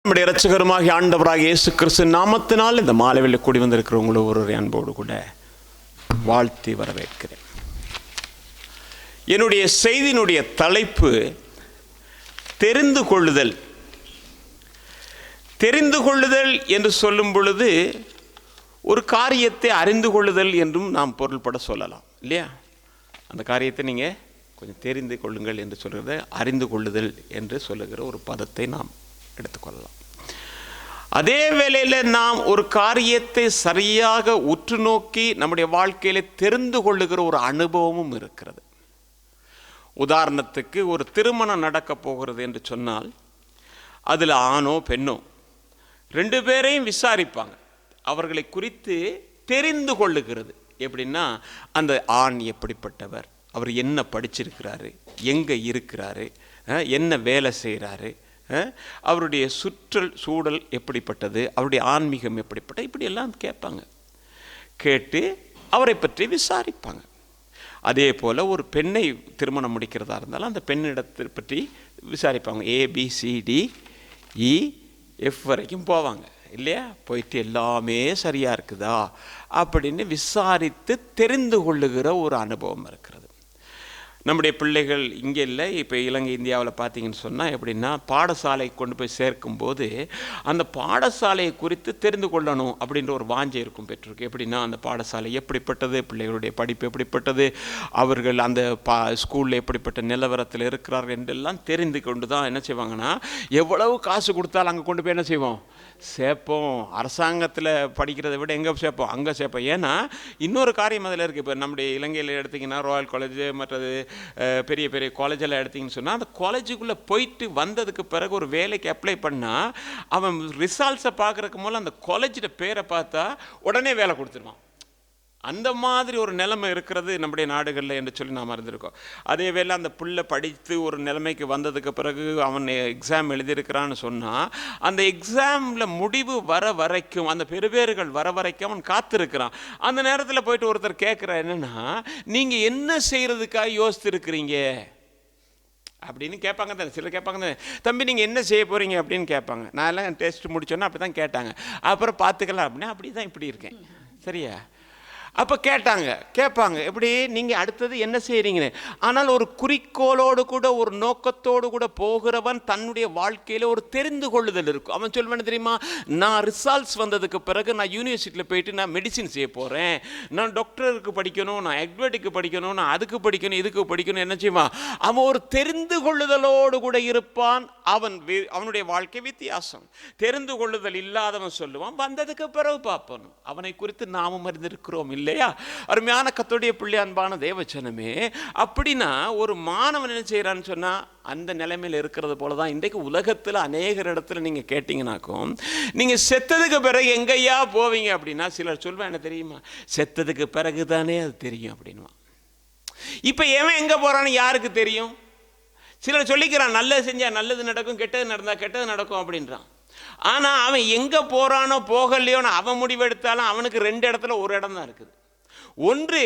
நம்முடைய இரட்சகருமாகிய ஆண்டவராகிய இயேசு கிறிஸ்து நாமத்தினால் இந்த மாலையில் கூடி வந்திருக்கிறவங்கள ஒரு அன்போடு கூட வாழ்த்தி வரவேற்கிறேன். என்னுடைய செய்தியினுடைய தலைப்பு தெரிந்து கொள்ளுதல். தெரிந்து கொள்ளுதல் என்று சொல்லும் பொழுது ஒரு காரியத்தை அறிந்து கொள்ளுதல் என்றும் நாம் பொருள்பட சொல்லலாம் இல்லையா? அந்த காரியத்தை நீங்கள் கொஞ்சம் தெரிந்து கொள்ளுங்கள் என்று சொல்கிறத அறிந்து கொள்ளுதல் என்று சொல்லுகிற ஒரு பதத்தை நாம் எடுத்துக்கொள்ளலாம். அதே வேளையில் நாம் ஒரு காரியத்தை சரியாக உற்று நோக்கி நம்முடைய வாழ்க்கையில் தெரிந்து கொள்ளுகிற ஒரு அனுபவமும் இருக்கிறது. உதாரணத்துக்கு ஒரு திருமணம் நடக்க போகிறது என்று சொன்னால் அதில் ஆணோ பெண்ணோ ரெண்டு பேரையும் விசாரிப்பாங்க. அவர்களை குறித்து தெரிந்து கொள்ளுகிறது. எப்படின்னா, அந்த ஆண் எப்படிப்பட்டவர், அவர் என்ன படிச்சிருக்கிறாரு, எங்கே இருக்கிறாரு, என்ன வேலை செய்கிறாரு, அவருடைய சூழல் எப்படிப்பட்டது, அவருடைய ஆன்மீகம் எப்படிப்பட்ட, இப்படியெல்லாம் கேட்பாங்க. கேட்டு அவரை பற்றி விசாரிப்பாங்க. அதே போல் ஒரு பெண்ணை திருமணம் முடிக்கிறதா இருந்தாலும் அந்த பெண்ணிடத்தை பற்றி விசாரிப்பாங்க. ABCDEF வரைக்கும் போவாங்க இல்லையா? போயிட்டு எல்லாமே சரியாக இருக்குதா அப்படின்னு விசாரித்து தெரிந்து கொள்ளுகிற ஒரு அனுபவம் இருக்கிறது. நம்முடைய பிள்ளைகள் இங்கே இல்லை, இப்போ இலங்கை இந்தியாவில் பார்த்தீங்கன்னு சொன்னால் எப்படின்னா, பாடசாலை கொண்டு போய் சேர்க்கும்போது அந்த பாடசாலையை குறித்து தெரிந்து கொள்ளணும் அப்படின்ற ஒரு வாஞ்சை இருக்கும் பெற்றோருக்கு. எப்படின்னா, அந்த பாடசாலை எப்படிப்பட்டது, பிள்ளைகளுடைய படிப்பு எப்படிப்பட்டது, அவர்கள் அந்த ஸ்கூலில் எப்படிப்பட்ட நிலவரத்தில் இருக்கிறார்கள் என்றெல்லாம் தெரிந்து கொண்டு தான் என்ன செய்வாங்கன்னா, எவ்வளவு காசு கொடுத்தாலும் அங்கே கொண்டு போய் என்ன செய்வோம், சேர்ப்போம். அரசாங்கத்தில் படிக்கிறதை விட எங்கே சேர்ப்போம், அங்கே சேர்ப்போம். ஏன்னா இன்னொரு காரியம் அதில் இருக்குது. இப்போ நம்முடைய இலங்கையில் எடுத்திங்கன்னா ராயல் காலேஜ், மற்றது பெரிய பெரிய காலேஜெல்லாம் எடுத்திங்கன்னு சொன்னால், அந்த காலேஜுக்குள்ளே போயிட்டு வந்ததுக்கு பிறகு ஒரு வேலைக்கு அப்ளை பண்ணால் அவன் ரிசல்ட்ஸை பார்க்குறதுக்கு போல அந்த காலேஜோட பேரை பார்த்தா உடனே வேலை கொடுத்துருவான். அந்த மாதிரி ஒரு நிலைமை இருக்கிறது நம்முடைய நாடுகளில் என்று சொல்லி நாம் அறிந்திருக்கோம். அதே வேளை அந்த புள்ளை படித்து ஒரு நிலைமைக்கு வந்ததுக்கு பிறகு அவன் எக்ஸாம் எழுதியிருக்கிறான்னு சொன்னால், அந்த எக்ஸாமில் முடிவு வர வரைக்கும், அந்த பெறுபேறுகள் வர வரைக்கும் அவன் காத்திருக்கிறான். அந்த நேரத்தில் போயிட்டு ஒருத்தர் கேட்குற என்னென்னா, நீங்கள் என்ன செய்கிறதுக்காக யோசித்துருக்கிறீங்க அப்படின்னு கேட்பாங்க தானே. சிலர் கேட்பாங்க தானே, தம்பி நீங்கள் என்ன செய்ய போகிறீங்க அப்படின்னு கேட்பாங்க. நான் எல்லாம் டெஸ்ட் முடிச்சோன்னா அப்படி தான் கேட்டாங்க. அப்புறம் பார்த்துக்கலாம் அப்படின்னா, அப்படி தான் இப்படி இருக்கேன் சரியா. அப்போ கேட்பாங்க எப்படி நீங்கள் அடுத்தது என்ன செய்கிறீங்கன்னு. ஆனால் ஒரு குறிக்கோளோடு கூட ஒரு நோக்கத்தோடு கூட போகிறவன் தன்னுடைய வாழ்க்கையில் ஒரு தெரிந்து கொள்ளுதல் இருக்கும். அவன் சொல்வேன்னு தெரியுமா, நான் ரிசல்ட்ஸ் வந்ததுக்கு பிறகு நான் யூனிவர்சிட்டியில் போயிட்டு நான் மெடிசின் செய்ய போகிறேன், நான் டாக்டருக்கு படிக்கணும், நான் எட்வர்டுக்கு படிக்கணும், நான் அதுக்கு படிக்கணும், இதுக்கு படிக்கணும், என்ன செய்வான். அவன் ஒரு தெரிந்து கொள்ளுதலோடு கூட இருப்பான். அவனுடைய வாழ்க்கை வித்தியாசம். தெரிந்து கொள்ளுதல் இல்லாதவன் சொல்லுவான், வந்ததுக்கு பிறகு பார்ப்போம். அவனை குறித்து நாமும் அறிந்திருக்கிறோம் இல்லையா? அருமையான கர்த்தருடைய பிள்ளை, அன்பான தேவஜனமே, அப்படின்னா ஒரு மாணவன் என்ன செய்யறான்னு சொன்னா அந்த நிலைமையில் இருக்கிறது போலதான் இன்றைக்கு உலகத்தில் அநேகர் இடத்துல நீங்க கேட்டீங்கன்னாக்கும், நீங்க செத்ததுக்கு பிறகு எங்கய்யா போவீங்க அப்படின்னா, சிலர் சொல்வேன் என்ன தெரியுமா, செத்ததுக்கு பிறகுதானே அது தெரியும் அப்படின்வான். இப்ப எவன் எங்க போறான்னு யாருக்கு தெரியும்? சிலர் சொல்லிக்கிறான், நல்லது செஞ்சா நல்லது நடக்கும், கெட்டது நடந்தா கெட்டது நடக்கும் அப்படின்றான். ஆனா அவன் எங்க போறானோ போகலையோன்னு அவன் முடிவெடுத்தாலும் அவனுக்கு ரெண்டு இடத்துல ஒரு இடம் தான் இருக்குது. ஒன்று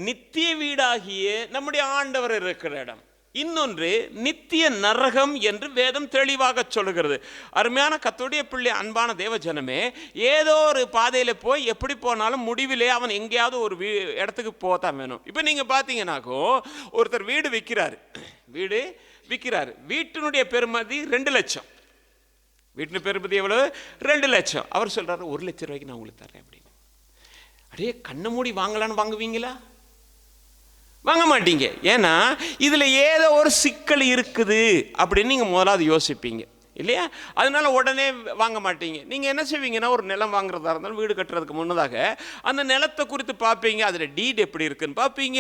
நித்திய வீடாகிய நம்முடைய ஆண்டவர் இருக்கிற இடம், இன்னொன்று நித்திய நரகம் என்று வேதம் தெளிவாக சொல்லுகிறது. அருமையான கர்த்தருடைய பிள்ளை, அன்பான தேவஜனமே, ஏதோ ஒரு பாதையில போய் எப்படி போனாலும் முடிவிலே அவன் எங்கேயாவது ஒரு இடத்துக்கு போதான் வேணும். இப்போ நீங்க பார்த்தீங்கன்னாக்கோ, ஒருத்தர் வீடு விற்கிறாரு, வீட்டினுடைய பெறுமதி 2 லட்சம். வீட்டில் பெறுமதி எவ்வளவு? 2 லட்சம். அவர் சொல்றாரு, 1 லட்சம் ரூபாய்க்கு நான் உங்களுக்கு தரேன் அப்படின்னு. அடே, கண்ணை மூடி வாங்கலான்னு வாங்குவீங்களா? வாங்க மாட்டீங்க. ஏன்னா இதுல ஏதோ ஒரு சிக்கல் இருக்குது அப்படின்னு நீங்க முதலாவது யோசிப்பீங்க இல்லையா? அதனால உடனே வாங்க மாட்டீங்க. நீங்கள் என்ன செய்வீங்கன்னா, ஒரு நிலம் வாங்குறதா இருந்தாலும் வீடு கட்டுறதுக்கு முன்னதாக அந்த நிலத்தை குறித்து பார்ப்பீங்க, அதில் டீட் எப்படி இருக்குன்னு பார்ப்பீங்க,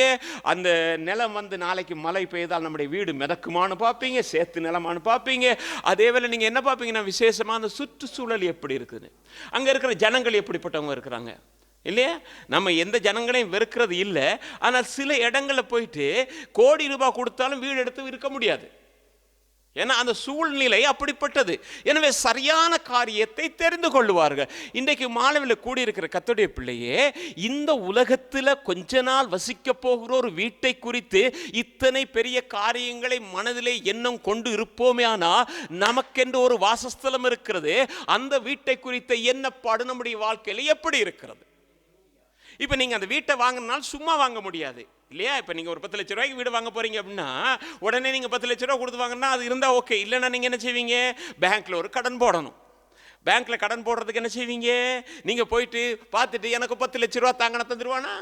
அந்த நிலம் நாளைக்கு மழை பெய்தால் நம்முடைய வீடு மிதக்குமான்னு பார்ப்பீங்க, சேத்து நிலமானு பார்ப்பீங்க. அதே வேளை நீங்கள் என்ன பார்ப்பீங்கன்னா, விசேஷமாக அந்த சுற்றுச்சூழல் எப்படி இருக்குது, அங்கே இருக்கிற ஜனங்கள் எப்படிப்பட்டவங்க இருக்கிறாங்க இல்லையா? நம்ம எந்த ஜனங்களையும் வெறுக்கிறது இல்லை, ஆனால் சில இடங்களில் போயிட்டு கோடி ரூபாய் கொடுத்தாலும் வீடு எடுத்து இருக்க முடியாது. ஏன்னா அந்த சூழ்நிலை அப்படிப்பட்டது. எனவே சரியான காரியத்தை தெரிந்து கொள்வார்கள். இன்றைக்கு மாலையில் கூடியிருக்கிற கர்த்தருடைய பிள்ளையே, இந்த உலகத்தில் கொஞ்ச நாள் வசிக்க போகிற ஒரு வீட்டை குறித்து இத்தனை பெரிய காரியங்களை மனதிலே எண்ணம் கொண்டு இருப்போமே, ஆனால் நமக்கென்று ஒரு வாசஸ்தலம் இருக்கிறது. அந்த வீட்டை குறித்த எண்ணப்பாடு நம்முடைய வாழ்க்கையில் எப்படி இருக்கிறது? இப்போ நீங்கள் அந்த வீட்டை வாங்கினால் சும்மா வாங்க முடியாது இல்லையா? இப்போ நீங்கள் ஒரு 10 லட்ச ரூபாய்க்கு வீடு வாங்க போகிறீங்க அப்படின்னா, உடனே நீங்கள் 10 லட்ச ரூபா கொடுத்து வாங்கினா அது இருந்தால் ஓகே. இல்லைன்னா நீங்கள் என்ன செய்வீங்க? பேங்க்கில் ஒரு கடன் போடணும். பேங்க்கில் கடன் போடுறதுக்கு என்ன செய்வீங்க? நீங்கள் போயிட்டு பார்த்துட்டு எனக்கு 10 லட்ச ரூபா தாங்கன தந்துடுவானா?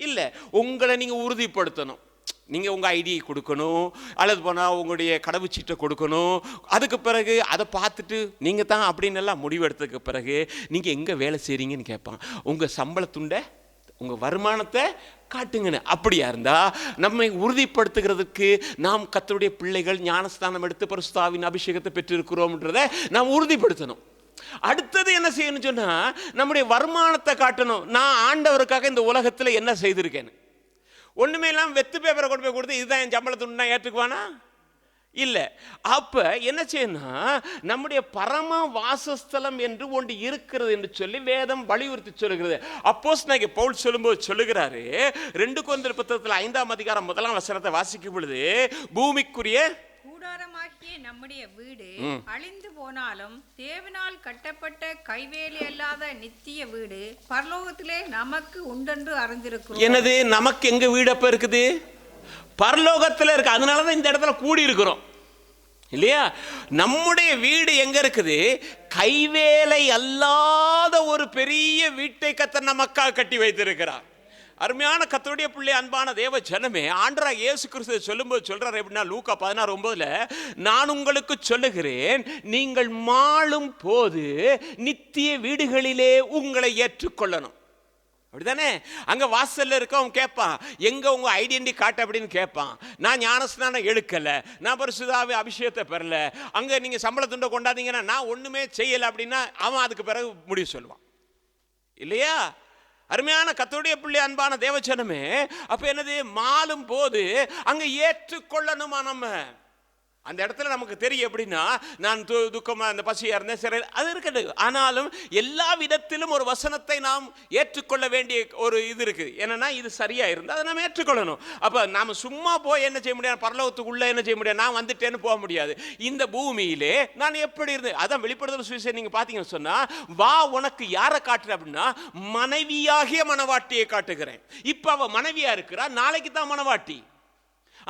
இல்லை, உங்களை நீங்கள் உறுதிப்படுத்தணும். நீங்கள் உங்கள் ஐடியை கொடுக்கணும், அல்லது போனால் உங்களுடைய கடவுச்சீட்டை கொடுக்கணும். அதுக்கு பிறகு அதை பார்த்துட்டு நீங்கள் தான் அப்படின்னு எல்லாம் முடிவெடுத்ததுக்கு பிறகு நீங்கள் எங்கே வேலை செய்கிறீங்கன்னு கேட்பான். உங்கள் சம்பளத்துண்டை, உங்கள் வருமானத்தை காட்டுங்கன்னு. அப்படியா இருந்தால் நம்மை உறுதிப்படுத்துகிறதுக்கு நாம் கர்த்தருடைய பிள்ளைகள் ஞானஸ்தானம் எடுத்து பரிசுத்தாவின் அபிஷேகத்தை பெற்றிருக்கிறோம்ன்றதை நாம் உறுதிப்படுத்தணும். அடுத்தது என்ன செய்யணும் சொன்னால், நம்முடைய வருமானத்தை காட்டணும். நான் ஆண்டவருக்காக இந்த உலகத்தில் என்ன செய்திருக்கேன்னு. ஒன்றுமே இல்லாமல் வெத்து பேப்பரை கொண்டு போய் கொடுத்து இதுதான் என் சம்பளத்துண்டு நான் ஏற்றுக்குவானா? இல்லை. அப்போ என்ன செய்யணும்னா, நம்முடைய பரம வாசஸ்தலம் என்று ஒன்று இருக்கிறது என்று சொல்லி வேதம் வலியுறுத்தி சொல்லுகிறது. அப்போஸ்தலனாகிய பவுல் சொல்லும்போது சொல்லுகிறாரு, 2 கொரிந்தியர் புத்தகத்தில் 5ஆம் அதிகாரம் 1ஆம் வசனத்தை வாசிக்கும் பொழுது, பூமிக்குரிய கூடாரமாகிய நம்முடைய வீடு அழிந்து போனாலும் தேவனால் கட்டப்பட்ட கைவேலி அல்லாத நித்திய வீடு பரலோகத்திலே நமக்கு உண்டென்று அறிந்திருக்கிறோம். எனது நமக்கு எங்க வீடு அப்ப இருக்குது? பரலோகத்தில் இருக்கு. அதனால தான் இந்த இடத்துல கூடி இருக்கிறோம் இல்லையா? நம்முடைய வீடு எங்க இருக்குது? கைவேலை அல்லாத ஒரு பெரிய வீட்டை கர்த்தர் நமக்காக கட்டி வைத்திருக்கிறார். அருமையான கர்த்தருடைய பிள்ளை, அன்பான தேவ ஜனமே, ஆண்டவராகிய இயேசு கிறிஸ்து சொல்லும்போது சொல்றாரு எப்படின்னா, லூக்கா 16:9, நான் உங்களுக்கு சொல்லுகிறேன், நீங்கள் மாளும் போது நித்திய வீடுகளிலே உங்களை ஏற்றுக்கொள்ளணும். அப்படிதானே? அங்க வாசல்ல இருக்கவன் கேட்பான், எங்க உங்க ஐடென்டி காட்டு அப்படின்னு கேட்பான். நான் ஞானஸ்நானம் எடுக்கல, நான் பரிசுத்தாவி அபிஷேகத்தை பெறல, அங்க நீங்க சம்பளத்துண்டை கொண்டாதீங்கன்னா நான் ஒண்ணுமே செய்யல அப்படின்னா அவன் அதுக்கு பிறகு முடிவு சொல்லுவான் இல்லையா? அருமையான கர்த்தருடைய பிள்ளை, அன்பான தேவஜனமே, அப்ப என்னது? மாளும் போது அங்க ஏற்றுக்கொள்ளணுமா? நம்ம அந்த இடத்துல நமக்கு தெரியும் எப்படின்னா, நான் துக்கமா அந்த பசியா இருந்தேன், சரி அது இருக்குது. ஆனாலும் எல்லா விதத்திலும் ஒரு வசனத்தை நாம் ஏற்றுக்கொள்ள வேண்டிய ஒரு இது இருக்கு. என்னன்னா, இது சரியா இருந்தால் அதை நாம் ஏற்றுக்கொள்ளணும். அப்ப நாம சும்மா போய் என்ன செய்ய முடியாது? பரலோகத்துக்குள்ள என்ன செய்ய முடியாது? நான் வந்துட்டேன்னு போக முடியாது. இந்த பூமியிலே நான் எப்படி இருந்தேன்? அதான் வெளிப்படுத்தல் சுவிசேஷம் நீங்க பாத்தீங்கன்னு சொன்னா, வா உனக்கு யாரை காட்டுற அப்படின்னா, மனைவியாகிய மணவாட்டியை காட்டுகிறேன். இப்ப அவ மனைவியா இருக்கிறா, நாளைக்கு தான் மணவாட்டி.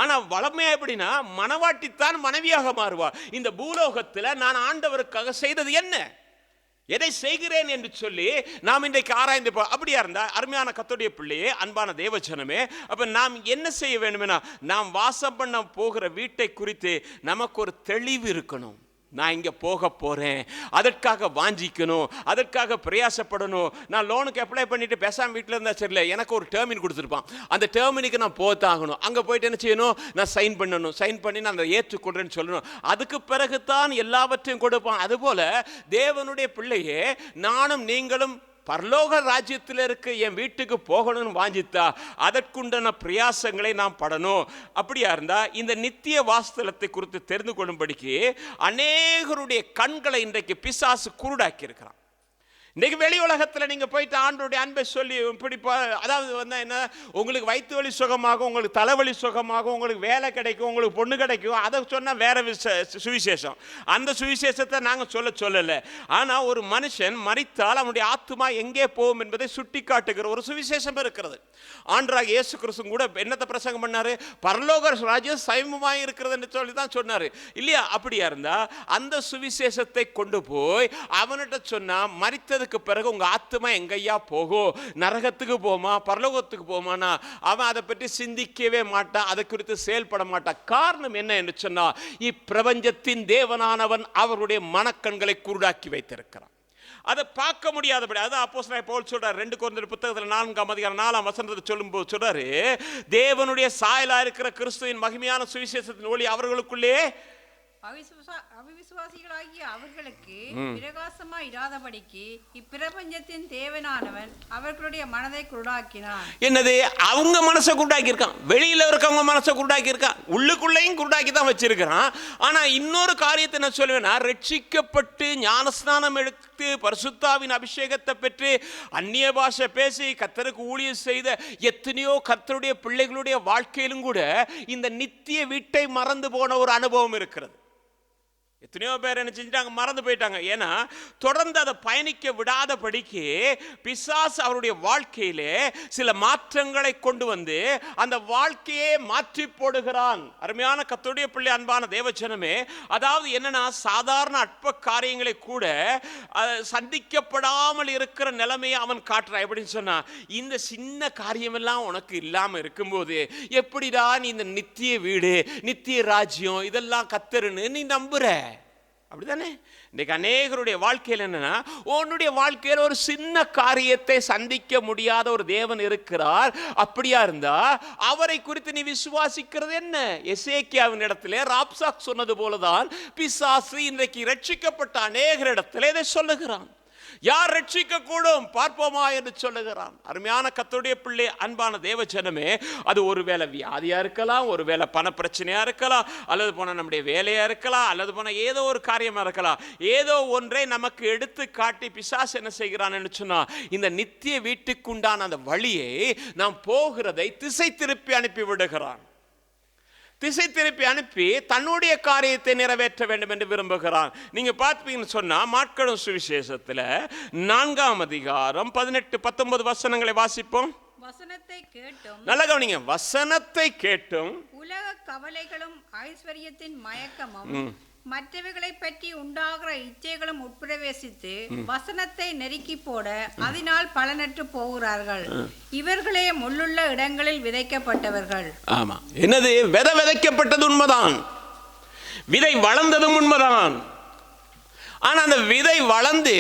ஆனா வளமையா எப்படின்னா, மணவாட்டித்தான் மனைவியாக மாறுவா. இந்த பூலோகத்தில் நான் ஆண்டவருக்காக செய்தது என்ன, எதை செய்கிறேன் என்று சொல்லி நாம் இன்றைக்கு ஆராய்ந்து அப்படியா இருந்தா, அருமையான கர்த்தருடைய பிள்ளையே, அன்பான தேவஜனமே, அப்ப நாம் என்ன செய்ய வேண்டும்னா, நாம் வாசம் பண்ண போகிற வீட்டை குறித்து நமக்கு ஒரு தெளிவு இருக்கணும். நான் இங்கே போக போகிறேன், அதற்காக வாஞ்சிக்கணும், அதற்காக பிரயாசப்படணும். நான் லோனுக்கு அப்ளை பண்ணிட்டு பேசாமல் வீட்டில் இருந்தால் சரியில்லை, எனக்கு ஒரு டேர்மின் கொடுத்துருப்பான், அந்த டேர்மினுக்கு நான் போத்தாகணும். அங்கே போயிட்டு என்ன செய்யணும்? நான் சைன் பண்ணணும், சைன் பண்ணி நான் அதை ஏற்றுக்கொள்றேன்னு சொல்லணும். அதுக்கு பிறகு தான் எல்லாவற்றையும் கொடுப்பான். அதுபோல் தேவனுடைய பிள்ளையே, நானும் நீங்களும் பரலோக ராஜ்யத்தில் இருக்க என் வீட்டுக்கு போகணும்னு வாஞ்சித்தா அதற்குண்டான பிரயாசங்களை நாம் படணும். அப்படியா இருந்தா இந்த நித்திய வாஸ்தலத்தை குறித்து தெரிந்து கொள்ளும்படிக்கு அநேகருடைய கண்களை இன்றைக்கு பிசாசு குருடாக்கி இருக்கிறான். இன்னைக்கு வெளி உலகத்தில் நீங்கள் போயிட்டு ஆண்டவருடைய அன்பை சொல்லி பிடிப்பா, அதாவது வந்து என்ன, உங்களுக்கு வயிற்று வலி சுகமாகும், உங்களுக்கு தலைவலி சுகமாகும், உங்களுக்கு வேலை கிடைக்கும், உங்களுக்கு பொண்ணு கிடைக்கும், அதை சொன்னால் வேற சுவிசேஷம். அந்த சுவிசேஷத்தை நாங்கள் சொல்லலை. ஆனால் ஒரு மனுஷன் மரித்தால் அவனுடைய ஆத்துமா எங்கே போகும் என்பதை சுட்டி காட்டுகிற ஒரு சுவிசேஷம் இருக்கிறது. ஆண்டவராகிய இயேசு கிறிஸ்து கூட என்னத்தை பிரசங்கம் பண்ணாரு? பரலோக ராஜ்யம் சமீபமாக இருக்கிறது என்று சொல்லி தான் சொன்னார் இல்லையா? அப்படியா இருந்தா அந்த சுவிசேஷத்தை கொண்டு போய் அவன்கிட்ட சொன்னா, மரித்ததுக்கு பிறகு உங்க ஆத்துமா எங்கய்யா போகும்? நரகத்துக்கு போமா, பரலோகத்துக்கு போமானா அவன் அதை பற்றி சிந்திக்கவே மாட்டான், அதை குறித்து செயல்பட மாட்டான். காரணம் என்ன என்று சொன்னா, இப்பிரபஞ்சத்தின் தேவனானவன் அவருடைய மனக்கண்களை குருடாக்கி வைத்திருக்கிறான். அதை பார்க்க முடியாதபடி. அது அப்போஸ்தலனாகிய பவுல் சொல்றார் 2 கொரிந்தியர் புத்தகத்தில் 4ஆம் அதிகாரம் 4ஆம் வசனத்தை சொல்லும்போது சொல்றாரு, தேவனுடைய சாயலா இருக்கிற கிறிஸ்துவின் மகிமையான சுவிசேஷத்தின் ஒளி அவர்களுக்குள்ளே அவிசுவாசிகளாகிய அவர்களுக்கு பிரகாச பிரகாசமாய் இராதபடிக்கு இப்பிரபஞ்சத்தின் தேவனானவன் அவர்களுடைய மனதை குருடாக்கினான். என்னது? அவங்க மனசை குருடாக்கி இருக்கான், வெளியில இருக்கவங்க மனசை குருடாக்கி இருக்கான், உள்ளுக்குள்ளேயும் குருடாக்கி தான் வச்சிருக்கிறான். ஆனா இன்னொரு காரியத்தை நான் சொல்லுவேன்னா, ரட்சிக்கப்பட்டு ஞானஸ்நானம் எடுத்து பரிசுத்தாவின் அபிஷேகத்தை பெற்று அந்நிய பாஷை பேசி கர்த்தருக்கு ஊழியம் செய்த எத்தனையோ கர்த்தருடைய பிள்ளைகளுடைய வாழ்க்கையிலும் கூட இந்த நித்திய வீட்டை மறந்து போன ஒரு அனுபவம் இருக்கிறது. எத்தனையோ பேர் என்ன செஞ்சிட்டாங்க, மறந்து போயிட்டாங்க. ஏன்னா தொடர்ந்து அதை பயணிக்க விடாதபடிக்கு பிசாசு அவருடைய வாழ்க்கையிலே சில மாற்றங்களை கொண்டு வந்து அந்த வாழ்க்கையே மாற்றி போடுகிறான். அருமையான கர்த்தருடைய பிள்ளை, அன்பான தேவஜனமே, அதாவது என்னன்னா, சாதாரண அற்ப காரியங்களை கூட சந்திக்கப்படாமல் இருக்கிற நிலைமையை அவன் காட்டுறான். எப்படின்னு சொன்னா, இந்த சின்ன காரியமெல்லாம் உனக்கு இல்லாம இருக்கும்போது எப்படிடா நீ இந்த நித்திய வீடு, நித்திய ராஜ்யம் இதெல்லாம் கர்த்தருன்னு நீ நம்புற? அப்படிதானே? இன்றைக்கு அநேகருடைய வாழ்க்கையில் என்னன்னா, உன்னுடைய வாழ்க்கையில் ஒரு சின்ன காரியத்தை சந்திக்க முடியாத ஒரு தேவன் இருக்கிறார். அப்படியா இருந்தா அவரை குறித்து நீ விசுவாசிக்கிறது என்ன? எசேக்கியாவின் இடத்துல ராப்சாக் சொன்னது போலதான் பிசாசு இன்றைக்கு ரட்சிக்கப்பட்ட அநேகர் இடத்துல இதை சொல்லுகிறான். யார் ரட்சிக்க கூடும் பார்ப்போமா என்று சொல்லுகிறான். அருமையான கர்த்தருடைய பிள்ளை, அன்பான தேவஜனமே, அது ஒருவேளை வியாதியா இருக்கலாம், ஒருவேளை பண பிரச்சனையா இருக்கலாம், அல்லது போன நம்முடைய வேலையா இருக்கலாம், அல்லது போன ஏதோ ஒரு காரியமா இருக்கலாம். ஏதோ ஒன்றை நமக்கு எடுத்து காட்டி பிசாசு என்ன செய்கிறான் என்று சொன்னா, இந்த நித்திய வீட்டுக்குண்டான அந்த வழியை நாம் போகிறதை திசை திருப்பி அனுப்பி விடுகிறான். திசை திருப்பி அனுப்பி தன்னுடைய காரியத்தை நிறைவேற்ற வேண்டும் என்று விரும்புகிறான். நீங்க பார்ப்பீங்கன்னு சொன்னா, மாட்கடும் சுவிசேஷத்துல 4ஆம் அதிகாரம் 18-19 வசனங்களை வாசிப்போம். வசனத்தை கேட்டும், நல்ல கவனிங்க, வசனத்தை கேட்டும் உலக கவலைகளும் ஐஸ்வர்யத்தின் மயக்கமும் மற்றவைகளை பற்றி உண்டாகிற இச்சைகளும் உட்பிரவேசித்து வசனத்தை நெருக்கி போட அதனால் பலனற்று போகிறார்கள். இவர்களே முள்ளுள்ள இடங்களில் விதைக்கப்பட்டவர்கள். ஆமா, என்னது? விதைக்கப்பட்டது உண்மைதான், விதை வளர்ந்ததும் உண்மைதான். ஆனா அந்த விதை வளர்ந்து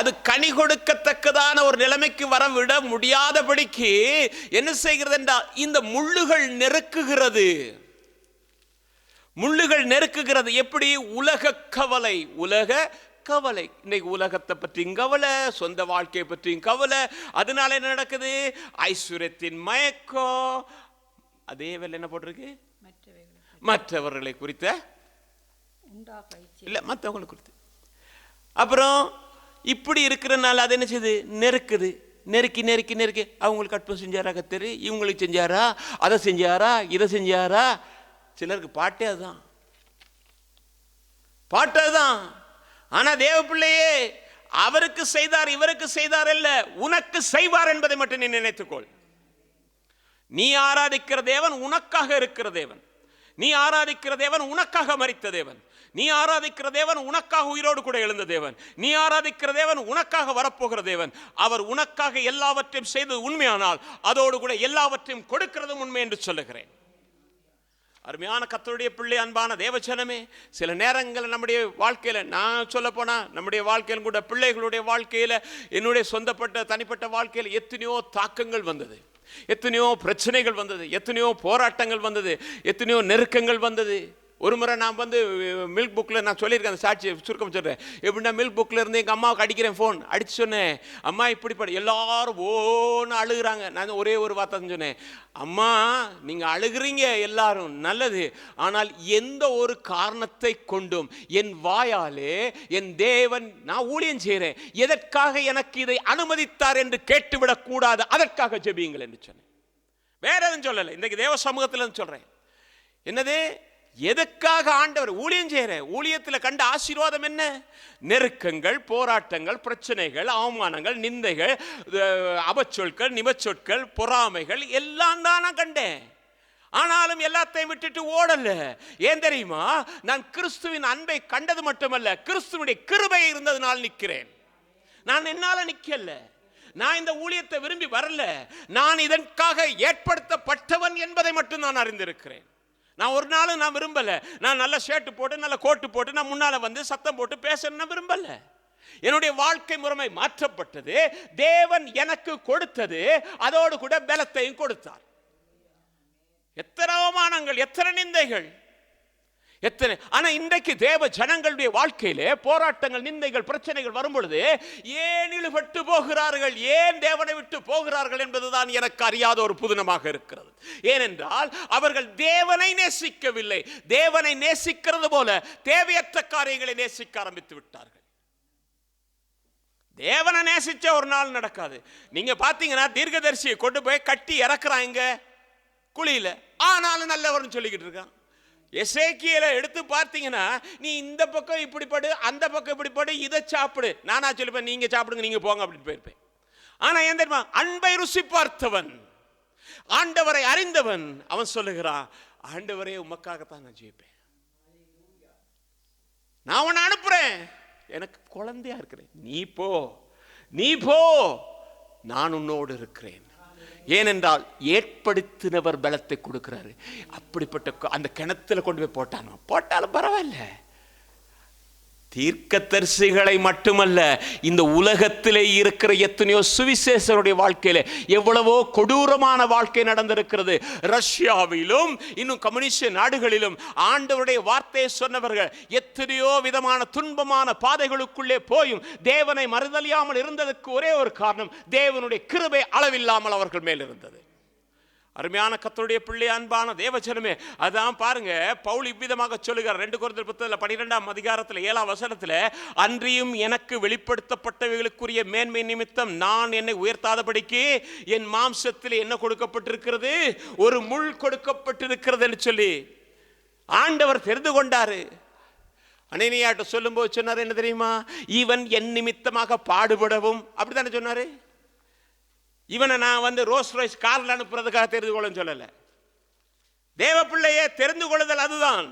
அது கனி கொடுக்கத்தக்கதான ஒரு நிலைமைக்கு வர விட முடியாதபடிக்கு என்ன செய்கிறது என்றால், இந்த முள்ளுகள் நெருக்குகிறது. முள்ளுகள் நெருக்குகிறது. எப்படி? உலக கவலை. உலக கவலை. இன்னைக்கு உலகத்தை பற்றியும் கவலை, சொந்த வாழ்க்கையை பற்றியும் கவலை. அதனால என்ன நடக்குது? ஐஸ்வர்யத்தின் மயக்கம். அதே வேலை என்ன போட்டிருக்கு? மற்றவர்களை குறித்த இல்ல, மற்றவங்களை குறித்து. அப்புறம் இப்படி இருக்கிறனால அது என்ன செய்யுது? நெருக்குது. நெருக்கி நெருக்கி நெருக்கி அவங்களுக்கு அற்புதம் செஞ்சாரா கர்த்தர், இவங்களுக்கு செஞ்சாரா, அதை செஞ்சாரா, இதை செஞ்சாரா. சிலருக்கு பாட்டே அதுதான், பாட்டு அதுதான். ஆனா தேவ பிள்ளையே, அவருக்கு செய்தார் இவருக்கு செய்தார் அல்ல, உனக்கு செய்வார் என்பதை மட்டும் நீ நினைத்துக்கொள். நீ ஆராதிக்கிற தேவன் உனக்காக இருக்கிற தேவன். நீ ஆராதிக்கிற தேவன் உனக்காக மரித்த தேவன். நீ ஆராதிக்கிற தேவன் உனக்காக உயிரோடு கூட எழுந்த தேவன். நீ ஆராதிக்கிற தேவன் உனக்காக வரப்போகிற தேவன். அவர் உனக்காக எல்லாவற்றையும் செய்தது உண்மையானால் அதோடு கூட எல்லாவற்றையும் கொடுக்கிறதும் உண்மை என்று சொல்லுகிறேன். அருமையான கர்த்தருடைய பிள்ளை, அன்பான தேவஜனமே, சில நேரங்களில் நம்முடைய வாழ்க்கையில், நான் சொல்ல போனா நம்முடைய வாழ்க்கையில் கூட, பிள்ளைகளுடைய வாழ்க்கையில், என்னுடைய சொந்தப்பட்ட தனிப்பட்ட வாழ்க்கையில் எத்தனையோ தாக்கங்கள் வந்தது, எத்தனையோ பிரச்சனைகள் வந்தது, எத்தனையோ போராட்டங்கள் வந்தது, எத்தனையோ நெருக்கங்கள் வந்தது. ஒரு முறை நான் வந்து மில்க் புக்கில் நான் சொல்லியிருக்கேன், அந்த சாட்சி சுருக்கம் சொல்கிறேன். எப்படின்னா, மில்க் புக்கில் இருந்து எங்கள் அம்மாவுக்கு அடிக்கிறேன், ஃபோன் அடித்து சொன்னேன், அம்மா இப்படி படி, எல்லாரும் ஓன்னு அழுகுறாங்க. நான் ஒரே ஒரு வார்த்தை சொன்னேன், அம்மா நீங்கள் அழுகிறீங்க எல்லாரும் நல்லது, ஆனால் எந்த ஒரு காரணத்தை கொண்டும் என் வாயாலே என் தேவன், நான் ஊழியம் செய்கிறேன், எதற்காக எனக்கு இதை அனுமதித்தார் என்று கேட்டுவிடக்கூடாது, அதற்காக ஜெபியுங்கள் என்று சொன்னேன். வேற எதுவும் சொல்லலை. இன்றைக்கு தேவ சமூகத்தில் சொல்கிறேன். என்னது? எதுக்காக ஆண்டவர் ஊழியம் செய்கிற ஊழியத்தில் கண்ட ஆசீர்வாதம் என்ன? நெருக்கங்கள், போராட்டங்கள், பிரச்சனைகள், அவமானங்கள், நிந்தைகள், அபச்சொற்கள், நிபச்சொற்கள், பொறாமைகள் எல்லாம் தான் நான் கண்டேன். ஆனாலும் எல்லாத்தையும் விட்டுட்டு ஓடல. ஏன் தெரியுமா? நான் கிறிஸ்துவின் அன்பை கண்டது மட்டுமல்ல, கிறிஸ்துவனுடைய கிருபை இருந்ததுனால் நிற்கிறேன். நான் என்னால நிக்கல. நான் இந்த ஊழியத்தை விரும்பி வரல. நான் இதற்காக ஏற்படுத்தப்பட்டவன் என்பதை மட்டும் நான் அறிந்திருக்கிறேன். நான் ஒரு நாளும் நான் விரும்பல, நான் நல்ல ஷர்ட் போட்டு நல்ல கோட்டு போட்டு நான் முன்னால வந்து சத்தம் போட்டு பேசணும் விரும்பல. என்னுடைய வாழ்க்கை முறைமை மாற்றப்பட்டது. தேவன் எனக்கு கொடுத்தது, அதோடு கூட பலத்தையும் கொடுத்தார். எத்தனை அவமானங்கள், எத்தனை நிந்தைகள், எத்தனை. ஆனா இன்றைக்கு தேவ ஜனங்களுடைய வாழ்க்கையிலே போராட்டங்கள், நிந்தைகள், பிரச்சனைகள் வரும் பொழுது ஏன் இழுபட்டு போகிறார்கள், ஏன் தேவனை விட்டு போகிறார்கள் என்பதுதான் எனக்கு அறியாத ஒரு புதினமாக இருக்கிறது. ஏனென்றால் அவர்கள் தேவனை நேசிக்கவில்லை. தேவனை நேசிக்கிறது போல தேவையற்ற காரியங்களை நேசிக்க ஆரம்பித்து விட்டார்கள். தேவனை நேசிச்ச ஒரு நாள் நடக்காது. நீங்க பாத்தீங்கன்னா தீர்க்கதரிசியை கொண்டு போய் கட்டி இறக்குறாங்க குழியில, ஆனாலும் நல்லவர்னு சொல்லிக்கிட்டு இருக்கான். எசேக்கியேலை எடுத்து பார்த்தீங்கன்னா, நீ இந்த பக்கம் இப்படி படு, அந்த பக்கம் இப்படி படு, இதை சாப்பிடு, நானா சொல்லிப்பேன் நீங்க சாப்பிடுங்க, நீங்க போங்க அப்படின்னு போயிருப்பேன். ஆனா ஏன் தெரியுமா? அன்பை ருசி பார்த்தவன், ஆண்டவரை அறிந்தவன், அவன் சொல்லுகிறான், ஆண்டவரே உமக்காகத்தான் நான் ஜெயிப்பேன், நான் உன்னை அனுப்புறேன், எனக்கு குழந்தையா இருக்கிறேன், நீ போ, நான் உன்னோடு இருக்கிறேன். ஏனென்றால் ஏற்படுத்தினவர் பலத்தை கொடுக்கிறாரு. அப்படிப்பட்ட அந்த கிணத்துல கொண்டு போய் போட்டாலும் பரவாயில்ல. தீர்க்கதரிசிகளை மட்டுமல்ல, இந்த உலகத்திலே இருக்கிற எத்தனையோ சுவிசேஷருடைய வாழ்க்கையில எவ்வளவோ கொடூரமான வாழ்க்கை நடந்திருக்கிறது. ரஷ்யாவிலும் இன்னும் கம்யூனிஸ்ட் நாடுகளிலும் ஆண்டவருடைய வார்த்தையை சொன்னவர்கள் எத்தனையோ விதமான துன்பமான பாதைகளுக்குள்ளே போயும் தேவனை மறுதலியாமல் இருந்ததற்கு ஒரே ஒரு காரணம், தேவனுடைய கிருபை அளவில்லாமல் அவர்கள் மேல் இருந்தது. அருமையான கர்த்தருடைய பிள்ளை, அன்பான தேவஜனமே, அதான் பாருங்க பவுல் இவ்விதமாக சொல்லுகிறார் 2 கொரிந்தியர் 12ஆம் அதிகாரத்தில் 7ஆம் வசனத்தில், அன்றியும் எனக்கு வெளிப்படுத்தப்பட்டவைகளுக்குரிய மேன்மை நிமித்தம் நான் என்னை உயர்த்தாதபடிக்கு என் மாம்சத்தில் என்ன கொடுக்கப்பட்டிருக்கிறது, ஒரு முள் கொடுக்கப்பட்டிருக்கிறது என்று சொல்லி ஆண்டவர் தெரிந்து கொண்டாரு. அனனியாட்ட சொல்லும்போது சொன்னார் என்ன தெரியுமா? இவன் என் நிமித்தமாக பாடுபடவும், அப்படித்தானே சொன்னாரு. இவனை நான் ரோஸ் ராய்ஸ் கார்ல அனுப்புறதுக்காக தெரிந்து கொள்ள சொல்லல. தேவ பிள்ளையே தெரிந்து கொள்ளுதல் அதுதான்.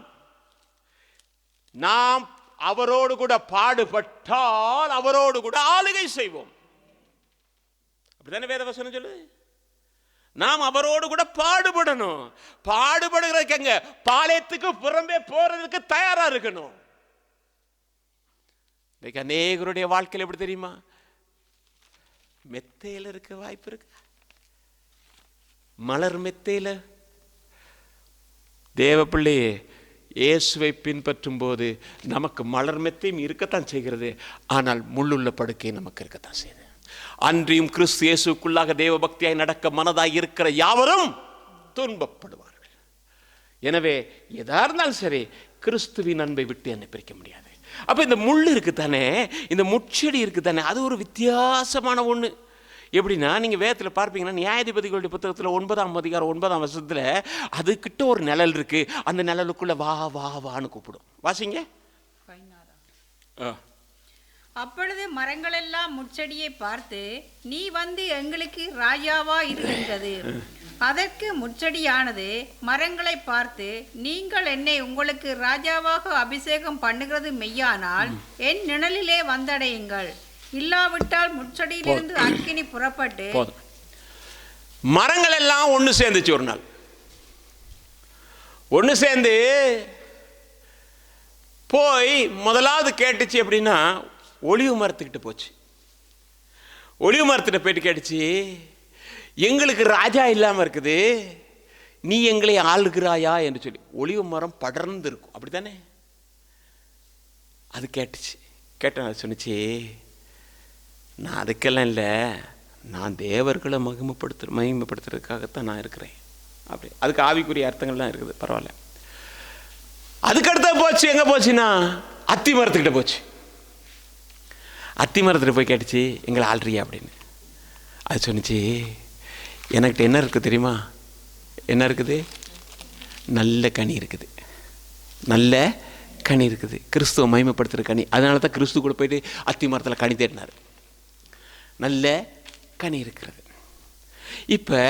நாம் அவரோடு கூட பாடுபட்டால் அவரோடு கூட ஆளுகை செய்வோம். அப்படித்தானே வேத வசனம் சொல்லுது. நாம் அவரோடு கூட பாடுபடணும். பாடுபடுகிறதுக்கு எங்க, பாளையத்துக்கு புறம்பே போறதுக்கு தயாரா இருக்கணும். அநேகருடைய வாழ்க்கையில் எப்படி தெரியுமா? மெத்தையில் இருக்க வாய்ப்பு இருக்கு. மலர் மெத்தையில். தேவ பிள்ளையே, இயேசுவை பின்பற்றும் போது நமக்கு மலர் மெத்தையும் இருக்கத்தான் செய்கிறது, ஆனால் முள்ளுள்ள படுக்கை நமக்கு இருக்கத்தான் செய்யுது. அன்றியும் கிறிஸ்து இயேசுக்குள்ளாக தேவ பக்தியாய் நடக்க மனதாய் இருக்கிற யாவரும் துன்பப்படுவார்கள். எனவே எதா இருந்தாலும் சரி, கிறிஸ்துவின் அன்பை விட்டு என்னை பிரிக்க முடியாது. அப்ப இந்த முள் இருக்குத்தானே, இந்த முட்செடி இருக்குத்தானே, அது ஒரு வித்தியாசமான ஒண்ணு. எப்படின்னா, நீங்க வேதத்தில் பார்ப்பீங்கன்னா நியாயாதிபதிகளுடைய புத்தகத்தில் 9ஆம் அதிகாரம் 9ஆம் வசனத்துல அதுகிட்ட ஒரு நிழல் இருக்கு. அந்த நிழலுக்குள்ள வா வா வான்னு கூப்பிடும். வாசிங்க. அப்பொழுது மரங்களெல்லாம் முட்செடியை பார்த்து, நீ எங்களுக்கு ராஜாவா இருக்கின்றது. அதற்கு முச்சடியானது மரங்களை பார்த்து, நீங்கள் என்னை உங்களுக்கு ராஜாவாக அபிஷேகம் பண்ணுகிறது மெய்யானால் என் நிழலிலே வந்தடையுங்கள், இல்லாவிட்டால் முச்சடியிலிருந்து அக்கினி புறப்பட்டு. மரங்கள் எல்லாம் ஒன்று சேர்ந்துச்சு. ஒரு நாள் ஒன்று சேர்ந்து போய் முதலாவது கேட்டுச்சு எப்படின்னா, ஒலிவு மரத்துக்கிட்ட போச்சு. ஒலிவு மரத்திட்ட போயிட்டு கேட்டுச்சு, எங்களுக்கு ராஜா இல்லாமல் இருக்குது, நீ எங்களை ஆளுகிறாயா என்று சொல்லி. ஒலிவு மரம் படர்ந்து இருக்கும், அப்படித்தானே? அது கேட்டுச்சு. கேட்ட சொன்னிச்சு, நான் அதுக்கெல்லாம் இல்லை, நான் தேவர்களை மகிமைப்படுத்துறதுக்காகத்தான் நான் இருக்கிறேன். அப்படி அதுக்கு ஆவிக்குரிய அர்த்தங்கள்லாம் இருக்குது, பரவாயில்ல. அதுக்கடுத்த போச்சு, எங்கே போச்சுன்னா அத்தி மரத்துக்கிட்ட போச்சு. அத்தி மரத்துக்கிட்ட போய் கேட்டுச்சு, எங்களை ஆள்றியா அப்படின்னு. அது சொன்னிச்சு, எனக்கிட்ட என்ன இருக்குது தெரியுமா? என்ன இருக்குது? நல்ல கனி இருக்குது, நல்ல கனி இருக்குது, கிறிஸ்துவ மகிமைப்படுத்துகிற கனி. அதனால தான் கிறிஸ்து கூட போயிட்டு அத்தி மரத்தில் கனி தேடினார். நல்ல கனி இருக்கிறது. இப்போ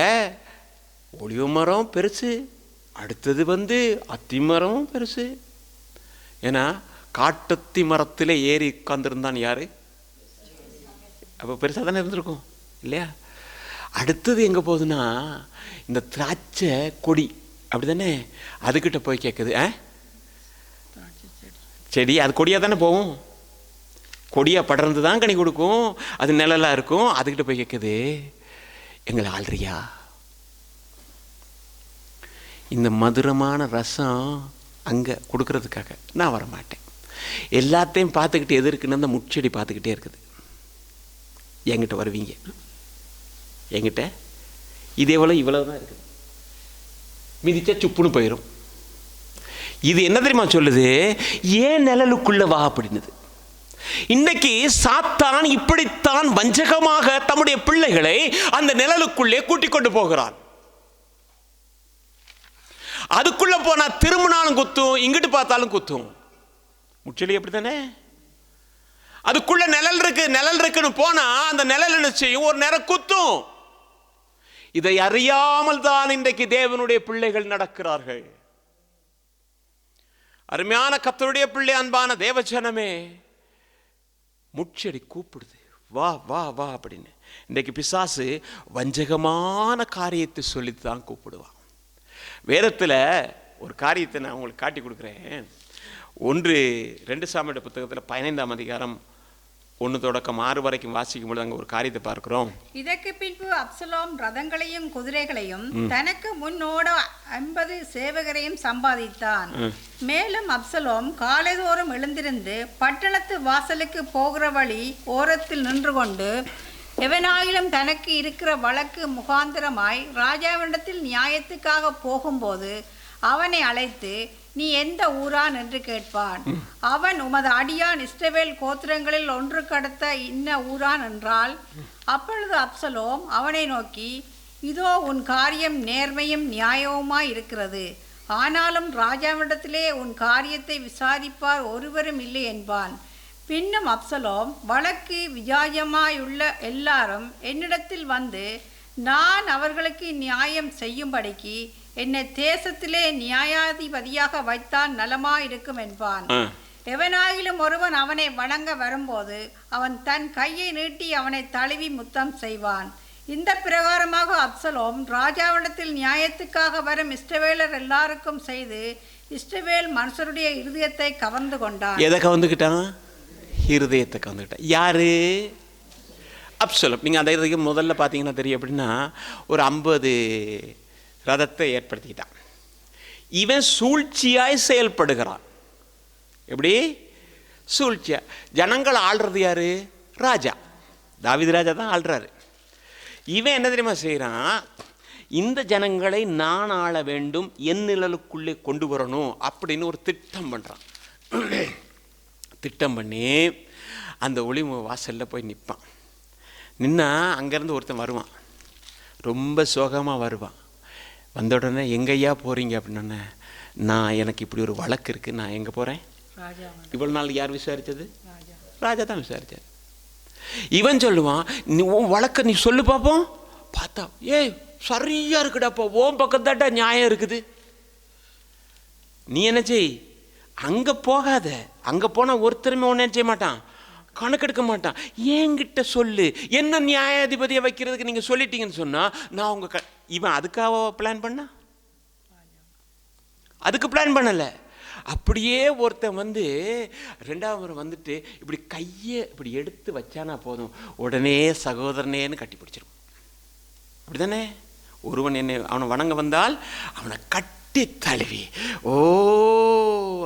ஒலிவ மரம் பெருசு, அடுத்தது அத்தி மரம் பெருசு. ஏன்னா காட்டத்தி மரத்தில் ஏறி உட்கார்ந்துருந்தான் யாரு? அப்போ பெருசாக தானே இருந்திருக்கும் இல்லையா? அடுத்தது எங்கே போகுதுன்னா, இந்த திராட்சை கொடி, அப்படி தானே? அதுக்கிட்ட போய் கேட்குது, செடி அது கொடியாக தானே போகும், கொடியாக படர்ந்து தான் கனி கொடுக்கும், அது நிழலாக இருக்கும். அதுக்கிட்ட போய் கேட்குது, எங்களை ஆள்றியா? இந்த மதுரமான ரசம் அங்கே கொடுக்கறதுக்காக நான் வரமாட்டேன். எல்லாத்தையும் பார்த்துக்கிட்டு எது இருக்குன்னு அந்த முட்செடி பார்த்துக்கிட்டே இருக்குது. என்கிட்ட வருவீங்க, என்கிட்ட இதே போல் இவ்வளவு தான் இருக்குது, மிதிச்சா சுப்புன்னு போயிடும். இது என்ன தெரியுமா சொல்லுது? ஏன் நிழலுக்குள்ள வா அப்படின்னுது. இன்னைக்கு சாத்தான் இப்படித்தான் வஞ்சகமாக தம்முடைய பிள்ளைகளை அந்த நிழலுக்குள்ளே கூட்டிக் கொண்டு போகிறான். அதுக்குள்ள போனா திரும்பினாலும் குத்தும், இங்கிட்டு பார்த்தாலும் குத்தும். முச்செடி அப்படித்தானே? அதுக்குள்ள நிழல் இருக்குன்னு போனா அந்த நிழல் என்ன செய்யும்? ஒரு நேரம் குத்தும். இதை அறியாமல் தான் இன்றைக்கு தேவனுடைய பிள்ளைகள் நடக்கிறார்கள். அருமையான கர்த்தருடைய பிள்ளை, அன்பான தேவஜனமே, முட்செடி கூப்பிடுது, வா வா வா அப்படின்னு. இன்றைக்கு பிசாசு வஞ்சகமான காரியத்தை சொல்லித்தான் கூப்பிடுவான். வேதத்தில் ஒரு காரியத்தை நான் உங்களுக்கு காட்டி கொடுக்குறேன். 1-2 சாமுவேல் புத்தகத்தில் 15ஆம் அதிகாரம் 1-6 வரைக்கும் வாசிக்கும் பொழுது அங்கே ஒரு காரியத்தை பார்க்கிறோம். இதற்கு பின்பு அப்சலோம் ரதங்களையும் குதிரைகளையும் தனக்கு முன்னோட 50 சேவகரையும் சம்பாதித்தான். மேலும் அப்சலோம் காலைதோறும் எழுந்திருந்து பட்டணத்து வாசலுக்கு போகிற வழி ஓரத்தில் நின்று கொண்டு, எவனாயிலும் தனக்கு இருக்கிற வழக்கு முகாந்திரமாய் ராஜாவிடத்தில் நியாயத்துக்காக போகும்போது அவனை அழைத்து, நீ எந்த ஊரான் என்று கேட்பான். அவன், உமது அடியான் இஸ்ரவேல் கோத்திரங்களில் ஒன்றுக்கு அடுத்த இன்ன ஊரான் என்றால், அப்பொழுது அப்சலோம் அவனை நோக்கி, இதோ உன் காரியம் நேர்மையும் நியாயவுமாய் இருக்கிறது, ஆனாலும் ராஜாவிடத்திலே உன் காரியத்தை விசாரிப்பார் ஒருவரும் இல்லை என்பான். பின்னும் அப்சலோம், வழக்கு விஜாயமாயுள்ள எல்லாரும் என்னிடத்தில் வந்து நான் அவர்களுக்கு நியாயம் செய்யும்படிக்கு என்னை தேசத்திலே நியாயாதிபதியாக வைத்தான் நலமாயிருக்கும் என்பான். எவனாயிலும் ஒருவன் அவனை வணங்க வரும்போது அவன் தன் கையை நீட்டி அவனை தழுவி முத்தம் செய்வான். இந்த பிரகாரமாக அப்சலோம் ராஜாவிடத்தில் நியாயத்துக்காக வரும் இஸ்ரவேலர் எல்லாருக்கும் செய்து இஸ்ரவேல் மனுஷருடைய இருதயத்தை கவர்ந்து கொண்டான். எதை கவர்ந்துக்கிட்டான்? இருதயத்தை கவர்ந்துக்கிட்டான். யாரு? அப்சலோம். நீங்கள் அந்த இதுக்கு முதல்ல பார்த்தீங்கன்னா தெரியும். அப்படின்னா ஒரு 50 ரதத்தை ஏற்படுத்திக்கிட்டான். இவன் சூழ்ச்சியாய் செயல்படுகிறான். எப்படி? சூழ்ச்சியா. ஜனங்கள் ஆள்றது யாரு? ராஜா. தாவீது ராஜா தான் ஆள்றாரு. இவன் என்ன தெரியுமா செய்கிறான்? இந்த ஜனங்களை நான் ஆள வேண்டும், என் நிழலுக்குள்ளே கொண்டு வரணும் அப்படின்னு ஒரு திட்டம் பண்ணுறான். திட்டம் பண்ணி அந்த ஒளி வாசலில் போய் நிற்பான். நின்னா அங்கேருந்து ஒருத்தன் வருவான், ரொம்ப சோகமாக வருவான். வந்த உடனே எங்கய்யா போகிறீங்க அப்படின்னே, நான் எனக்கு இப்படி ஒரு வழக்கு இருக்குது, நான் எங்கே போகிறேன்? இவ்வளோ நாள் யார் விசாரித்தது? ராஜா தான் விசாரித்தார். இவன் சொல்லுவான், நீ உன் வழக்க நீ சொல்லு பார்ப்போம். பார்த்தா, ஏய் சரியா இருக்குடாப்பா, ஓம் பக்கத்தாட்டா நியாயம் இருக்குது. நீ என்ன செய், அங்கே போகாத. அங்கே போனால் ஒருத்தருமே ஒன்று செய்ய மாட்டான், கணக்கெடுக்க மாட்டான். என்கிட்ட சொல்லு, என்ன நியாயாதிபதியை வைக்கிறதுக்கு நீங்கள் சொல்லிட்டீங்கன்னு சொன்னால் நான் உங்கள் இவன் அதுக்காக பிளான் பண்ணா? அதுக்கு பிளான் பண்ணலை. அப்படியே ஒருத்தன் வந்து 2ஆவது முறை வந்துட்டு இப்படி கையை இப்படி எடுத்து வச்சானா போதும், உடனே சகோதரனேன்னு கட்டி பிடிச்சிடும். அப்படி தானே? ஒருவன் என்னை அவனை வணங்க வந்தால் அவனை கட்டி தழுவி ஓ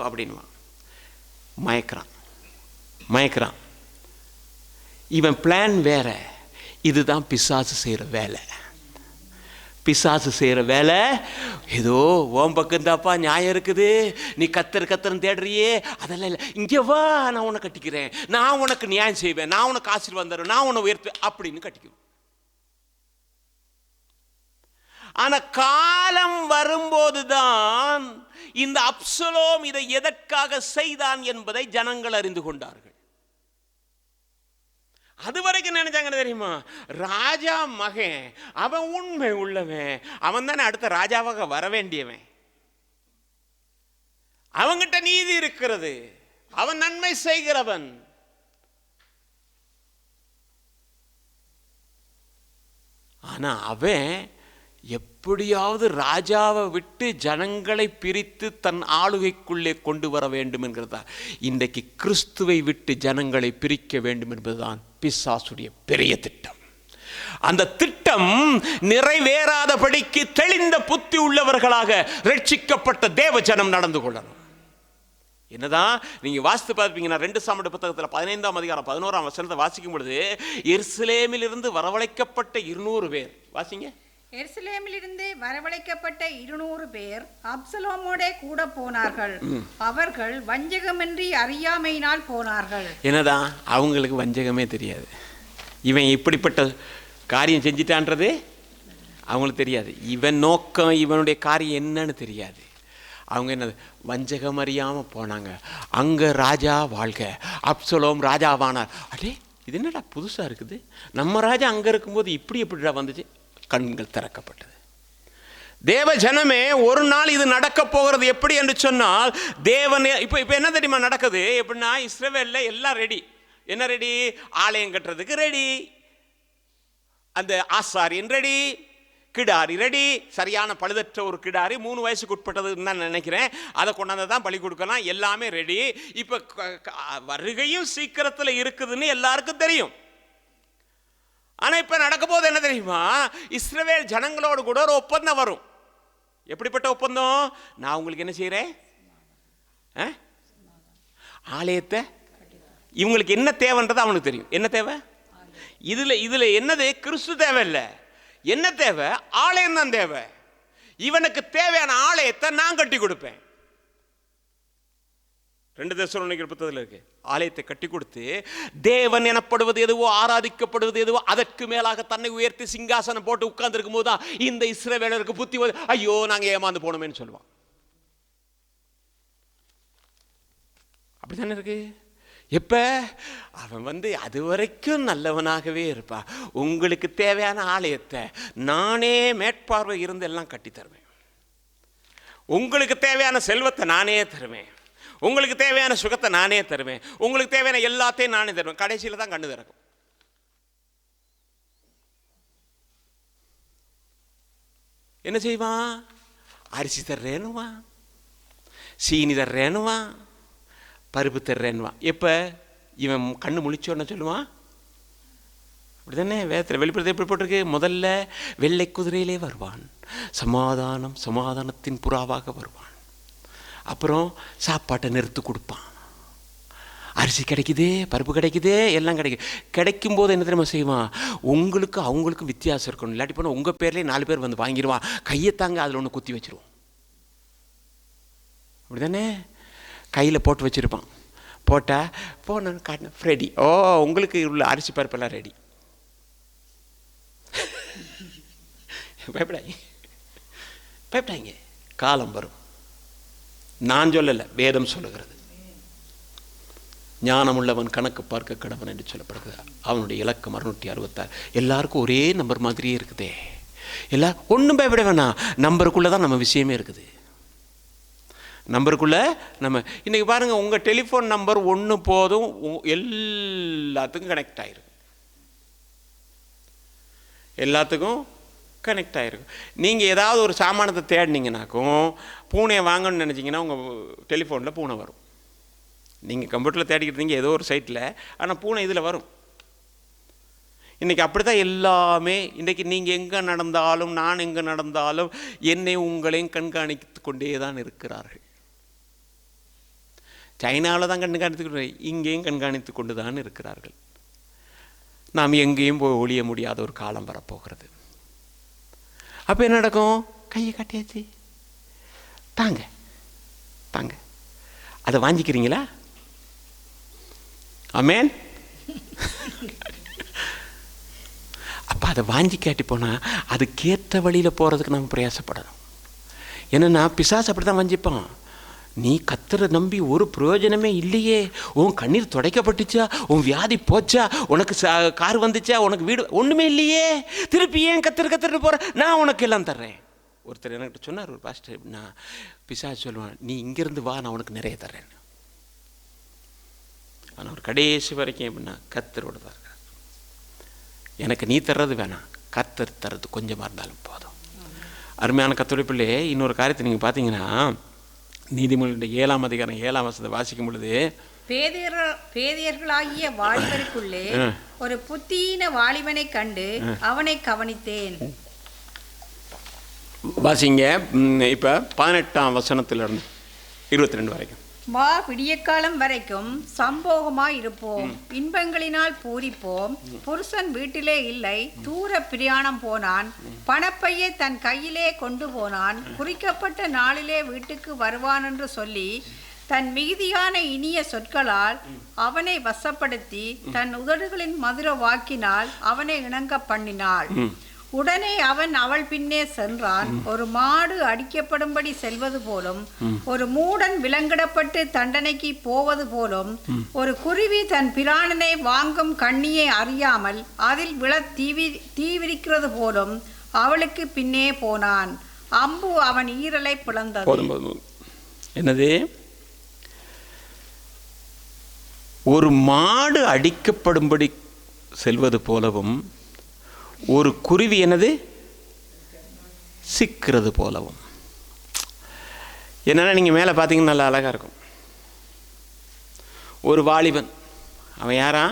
அப்படின்வான். மயக்கிறான். இவன் பிளான் வேற. இதுதான் பிசாசு செய்கிற வேலை. பிசாசு செய்கிற வேலை ஏதோ ஓம் பக்கந்தாப்பா நியாயம் இருக்குது, நீ கத்தன்னு தேடுறியே, அதெல்லாம் இல்லை. இங்கே வா, நான் உன்னை கட்டிக்கிறேன், நான் உனக்கு நியாயம் செய்வேன், நான் உனக்கு ஆசீர்வாதம் தருவேன், நான் உன்னை உயர்த்துவேன் அப்படின்னு கட்டிக்குவேன். ஆனா காலம் வரும்போதுதான் இந்த அப்சலோம் இதை எதற்காக செய்தான் என்பதை ஜனங்கள் அறிந்து கொண்டார்கள். அது வரைக்கும் நினைச்சாங்க தெரியுமா, ராஜா மகன், அவன் உண்மை உள்ளவன், அவன் தானே அடுத்த ராஜாவாக வர வேண்டியவன், அவங்கிட்ட நீதி இருக்கிறது, அவன் நன்மை செய்கிறவன். ஆனா அவன் எப்படியாவது ராஜாவை விட்டு ஜனங்களை பிரித்து தன் ஆளுகைக்குள்ளே கொண்டு வர வேண்டும் என்கிறதா. இன்றைக்கு கிறிஸ்துவை விட்டு ஜனங்களை பிரிக்க வேண்டும் என்பதுதான் பிசாசுடைய பெரிய திட்டம். அந்த திட்டம் நிறைவேறாதபடிக்கு தெளிந்த புத்தி உள்ளவர்களாக ரட்சிக்கப்பட்ட தேவ ஜனம் நடந்து கொள்ளணும். என்னதான் நீங்கள் வாசித்து பார்ப்பீங்கன்னா 2 சாமுவேல் புத்தகத்தில் 15ஆம் அதிகாரம் 11ஆம் வசனத்தை வாசிக்கும் பொழுது எருசலேமிலிருந்து வரவழைக்கப்பட்ட 200 பேர், வாசிங்க. எருசலேமிலிருந்து வரவழைக்கப்பட்ட 200 பேர் அப்சலோமோட கூட போனார்கள். அவர்கள் வஞ்சகமின்றி அறியாமையினால் போனார்கள். என்னதான் அவங்களுக்கு வஞ்சகமே தெரியாது. இவன் இப்படிப்பட்ட காரியம் செஞ்சிட்டான்றது அவங்களுக்கு தெரியாது. இவன் நோக்கம், இவனுடைய காரியம் என்னன்னு தெரியாது. அவங்க என்ன வஞ்சகம் அறியாமல் போனாங்க. அங்கே ராஜா வாழ்க, அப்சலோம் ராஜாவானார். அடே இது என்னடா புதுசாக இருக்குது, நம்ம ராஜா அங்கே இருக்கும்போது இப்படி எப்படிடா வந்துச்சு? கண்கள் திறக்கப்பட்டது. தேவ ஜனமே, ஒரு நாள் இது நடக்க போகிறது. எப்படி என்று சொன்னால், தேவன் இப்போ என்ன தெரியுமா நடக்குது? எப்படின்னா இஸ்ரவேல்ல எல்லாம் ரெடி. என்ன ரெடி? ஆலயம் கட்டுறதுக்கு ரெடி, அந்த ஆசாரியன் ரெடி, கிடாரி ரெடி. சரியான பழுதற்ற ஒரு கிடாரி, 3 வயசுக்கு உட்பட்டதுன்னு தான் நினைக்கிறேன். அதை கொண்டாந்து தான் பலி கொடுக்கலாம். எல்லாமே ரெடி. இப்போ வருகையும் சீக்கிரத்தில் இருக்குதுன்னு எல்லாருக்கும் தெரியும். ஆனால் இப்போ நடக்க போது என்ன தெரியுமா? இஸ்ரவேல் ஜனங்களோடு கூட ஒரு ஒப்பந்தம் வரும். எப்படிப்பட்ட ஒப்பந்தம்? நான் உங்களுக்கு என்ன செய்கிறேன்? ஆலயத்தை, இவங்களுக்கு என்ன தேவைன்றது அவனுக்கு தெரியும். என்ன தேவை? இதில் என்னது? கிறிஸ்து தேவை இல்லை. என்ன தேவை? ஆலயம் தான் தேவை. இவனுக்கு தேவையான ஆலயத்தை நான் கட்டி கொடுப்பேன். 2 தெசலோனிக்கர் புத்தகத்தில் இருக்கு. ஆலயத்தை கட்டி கொடுத்து, தேவன் எனப்படுவது எதுவோ, ஆராதிக்கப்படுவது எதுவோ, அதற்கு மேலாக தன்னை உயர்த்தி சிங்காசனம் போட்டு உட்கார்ந்து இருக்கும் போதுதான் இந்த இஸ்ரவேலருக்கு புத்தி வந்து, ஐயோ நாங்கள் ஏமாந்து போனோமேன்னு சொல்லுவான். அப்படித்தானே இருக்கு. எப்ப அவன் அது வரைக்கும் நல்லவனாகவே இருப்பா. உங்களுக்கு தேவையான ஆலயத்தை நானே மேற்பார்வை இருந்து எல்லாம் கட்டி தருவேன். உங்களுக்கு தேவையான செல்வத்தை நானே தருவேன். உங்களுக்கு தேவையான சுகத்தை நானே தருவேன். உங்களுக்கு தேவையான எல்லாத்தையும் நானே தருவேன். கடைசியில் தான் கண்ணு திறக்கும். என்ன செய்வான்? அரிசி தர்றேன்னுவா, சீனி தர்றேன்னுவா, பருப்பு தர்றேன்னுவா. எப்போ? இவன் கண்ணு முழிச்சோன்னு சொல்லுவான். அப்படித்தானே வேதத்தில் வெளிப்படுத்த எப்படி போட்டிருக்கு? முதல்ல வெள்ளை குதிரையிலே வருவான், சமாதானத்தின் புறாவாக வருவான். அப்புறம் சாப்பாட்டை நிறுத்து கொடுப்பான். அரிசி கிடைக்குது, பருப்பு கிடைக்குது, எல்லாம் கிடைக்குது. கிடைக்கும் போது என்ன தெரியுமா செய்வான்? உங்களுக்கு அவங்களுக்கு வித்தியாசம் இருக்கணும். இல்லாட்டி போனால் உங்கள் பேர்லேயே 4 பேர் வந்து வாங்கிடுவான். கையை தாங்க அதில் ஒன்று குத்தி வச்சிருவோம். அப்படி தானே? கையில் போட்டு வச்சுருப்பான். போட்டால் போன காட்டின ரெடி. ஓ, உங்களுக்கு உள்ள அரிசி பருப்பெல்லாம் ரெடி. பயப்படாங்க. காலம் வரும். நான் சொல்லலை, வேதம் சொல்லுகிறது. ஞானமுள்ளவன் கணக்கு பார்க்க கடவன் என்று சொல்லப்படுகிறது. அவனுடைய இலக்கம் 666. எல்லாருக்கும் ஒரே நம்பர் மாதிரியே இருக்குதே. எல்லாரும் ஒன்றும் பயப்பட வேணாம். நம்பருக்குள்ளே தான் நம்ம விஷயமே இருக்குது. நம்பருக்குள்ளே நம்ம இன்றைக்கி பாருங்கள், உங்கள் டெலிஃபோன் நம்பர் 1 போதும், எல்லாத்துக்கும் கனெக்ட் ஆகிருக்கும். எல்லாத்துக்கும் கனெக்ட் ஆகிருக்கும். நீங்கள் ஏதாவது ஒரு சாமானத்தை தேடினீங்கன்னாக்கும், பூனையை வாங்கணும்னு நினச்சிங்கன்னா உங்கள் டெலிஃபோனில் பூனை வரும். நீங்கள் கம்ப்யூட்டரில் தேடிக்கிட்டீங்க ஏதோ ஒரு சைட்டில், ஆனால் பூனை இதில் வரும். இன்றைக்கி அப்படி தான் எல்லாமே. இன்றைக்கி நீங்கள் எங்கே நடந்தாலும், நான் எங்கே நடந்தாலும், என்னை உங்களையும் கண்காணித்து கொண்டே தான் இருக்கிறார்கள். சைனாவில் தான் கண்காணித்து, இங்கேயும் கண்காணித்து கொண்டு தான் இருக்கிறார்கள். நாம் எங்கேயும் போய் ஒழிய முடியாத ஒரு காலம் வரப்போகிறது. அப்போ என்ன நடக்கும்? கையை கட்டியாச்சு, தாங்க தாங்க. அதை வாங்கிக்கிறீங்களா? ஆமேன். அப்போ அதை வாங்கி கேட்டி போனால் அதுக்கேற்ற வழியில் போகிறதுக்கு நம்ம பிரயாசப்படணும். என்னென்னா பிசாசு அப்படி தான் வாங்கிப்பான். நீ கத்தரை நம்பி ஒரு பிரயோஜனமே இல்லையே, உன் கண்ணீர் துடைக்கப்பட்டுச்சா, உன் வியாதி போச்சா, உனக்கு கார் வந்துச்சா, உனக்கு வீடு ஒன்றுமே இல்லையே, திருப்பி ஏன் கத்துட்டு போகிற, நான் உனக்கு எல்லாம் தர்றேன். ஒருத்தர் என்கிட்ட சொன்னார், ஒரு பாஸ்டர், எப்படின்னா பிசாசு சொல்லுவான், நீ இங்கேருந்து வா, நான் உனக்கு நிறைய தர்றேன். ஆனால் ஒரு கடைசி வரைக்கும் எப்படின்னா கத்தரோட தான் இருக்க. எனக்கு நீ தர்றது வேணாம், கத்தர் தர்றது கொஞ்சமாக இருந்தாலும் போதும். அருமையான கத்தோடைய பிள்ளை, இன்னொரு காரியத்தை நீங்கள் பார்த்தீங்கன்னா, நீதிமொழியுடைய 7ஆம் அதிகாரம் 7ஆம் வசனத்தை வாசிக்கும் பொழுது, பேதியர்களாகிய வாலிபருக்குள்ளே ஒரு புத்தியின வாலிபனை கண்டு அவனை கவனித்தேன். வாசிங்க இப்போ 18ஆம் வசனத்திலிருந்து 22 வரைக்கும். வா விடியக்காலம் வரைக்கும் சம்போகமாய் இருப்போம், இன்பங்களினால் பூரிப்போம். புருஷன் வீட்டிலே இல்லை, தூர பிரயாணம் போனான், பணப்பையை தன் கையிலே கொண்டு போனான், குறிக்கப்பட்ட நாளிலே வீட்டுக்கு வருவான் என்று சொல்லி தன் மிகுதியான இனிய சொற்களால் அவனை வசப்படுத்தி தன் உதடுகளின் மதுர வாக்கினால் அவனை இணங்க பண்ணினாள். உடனே அவன் அவள் பின்னே சென்றான். ஒரு மாடு அடிக்கப்படும்படி செல்வது போலும், ஒரு மூடன் விலங்கிடப்பட்டு தண்டனைக்கு போவது போலும், ஒரு குருவி தன் பிராணனை வாங்கும் கண்ணியை அறியாமல் அதில் விழ தீவிரிக்கிறது போலும் அவளுக்கு பின்னே போனான். அம்பு அவன் ஈரலை பிளந்தது. என்னது? ஒரு மாடு அடிக்கப்படும்படி செல்வது போலவும், ஒரு குருவி என்னது சிக்கிறது போலவும். என்னன்னா நீங்கள் மேலே பார்த்தீங்கன்னா நல்லா அழகாக இருக்கும். ஒரு வாலிபன், அவன் யாரா?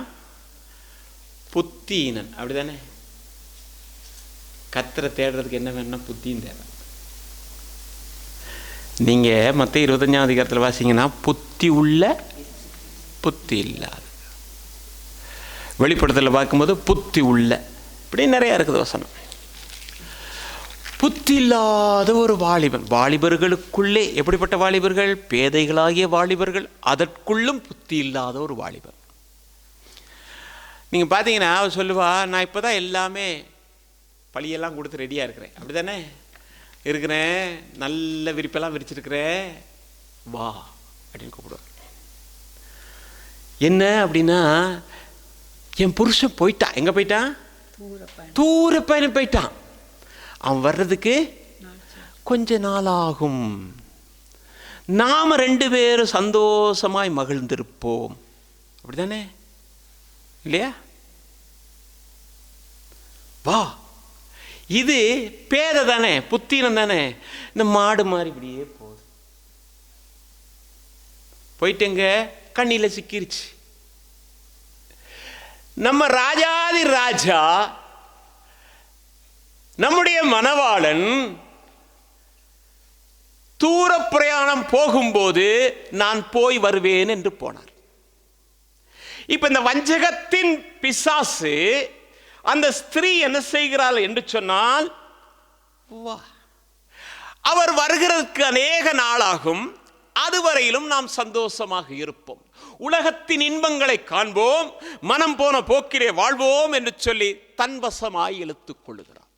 புத்தீனன், அப்படி தானே? கத்தரை தேடுறதுக்கு என்ன வேணும்னா புத்தியும் தேவை. நீங்கள் மற்ற 25ஆம் அதிகாரத்தில் வாசிங்கன்னா புத்தி உள்ள புத்தி இல்லாத, வெளிப்படுத்தல பார்க்கும்போது புத்தி உள்ள, இப்படி நிறைய இருக்குது வசனம். புத்தி இல்லாத ஒரு வாலிபன். வாலிபர்களுக்குள்ளே எப்படிப்பட்ட வாலிபர்கள்? பேதைகளாகிய வாலிபர்கள், அதற்குள்ளும் புத்தி இல்லாத ஒரு வாலிபன். நீங்கள் பார்த்தீங்கன்னா அவர் சொல்லுவா, நான் இப்போ தான் எல்லாமே பழியெல்லாம் கொடுத்து ரெடியாக இருக்கிறேன், அப்படி தானே இருக்கிறேன், நல்ல விரிப்பெல்லாம் விரிச்சிருக்கிறேன், வா அப்படின்னு கூப்பிடுவார். என்ன அப்படின்னா, என் புருஷன் போயிட்டான். எங்கே போயிட்டான்? தூர பயணம் போயிட்டான். அவன் வர்றதுக்கு கொஞ்ச நாள் ஆகும். நாம 2 பேரும் சந்தோஷமாய் மகிழ்ந்திருப்போம், அப்படிதானே? இல்லையா? வா. இது பேதை தானே, புத்தீனம் தானே. இந்த மாடு மாதிரி இப்படியே போகுது, போயிட்டுங்க கண்ணில சிக்கிருச்சு. நம்ம ராஜாதி ராஜா, நம்முடைய மணவாளன் தூர பிரயாணம் போகும்போது நான் போய் வருவேன் என்று போனார். இப்ப இந்த வஞ்சகத்தின் பிசாசு அந்த ஸ்திரீ என்ன செய்கிறாள் என்று சொன்னால், வா, அவர் வருகிறதுக்கு அநேக நாளாகும், அதுவரையிலும் நாம் சந்தோஷமாக இருப்போம், உலகத்தின் இன்பங்களை காண்போம், மனம் போன போக்கிலே வாழ்வோம் என்று சொல்லி தன்வசமாய் இழுத்துக் கொள்ளுகிறார்.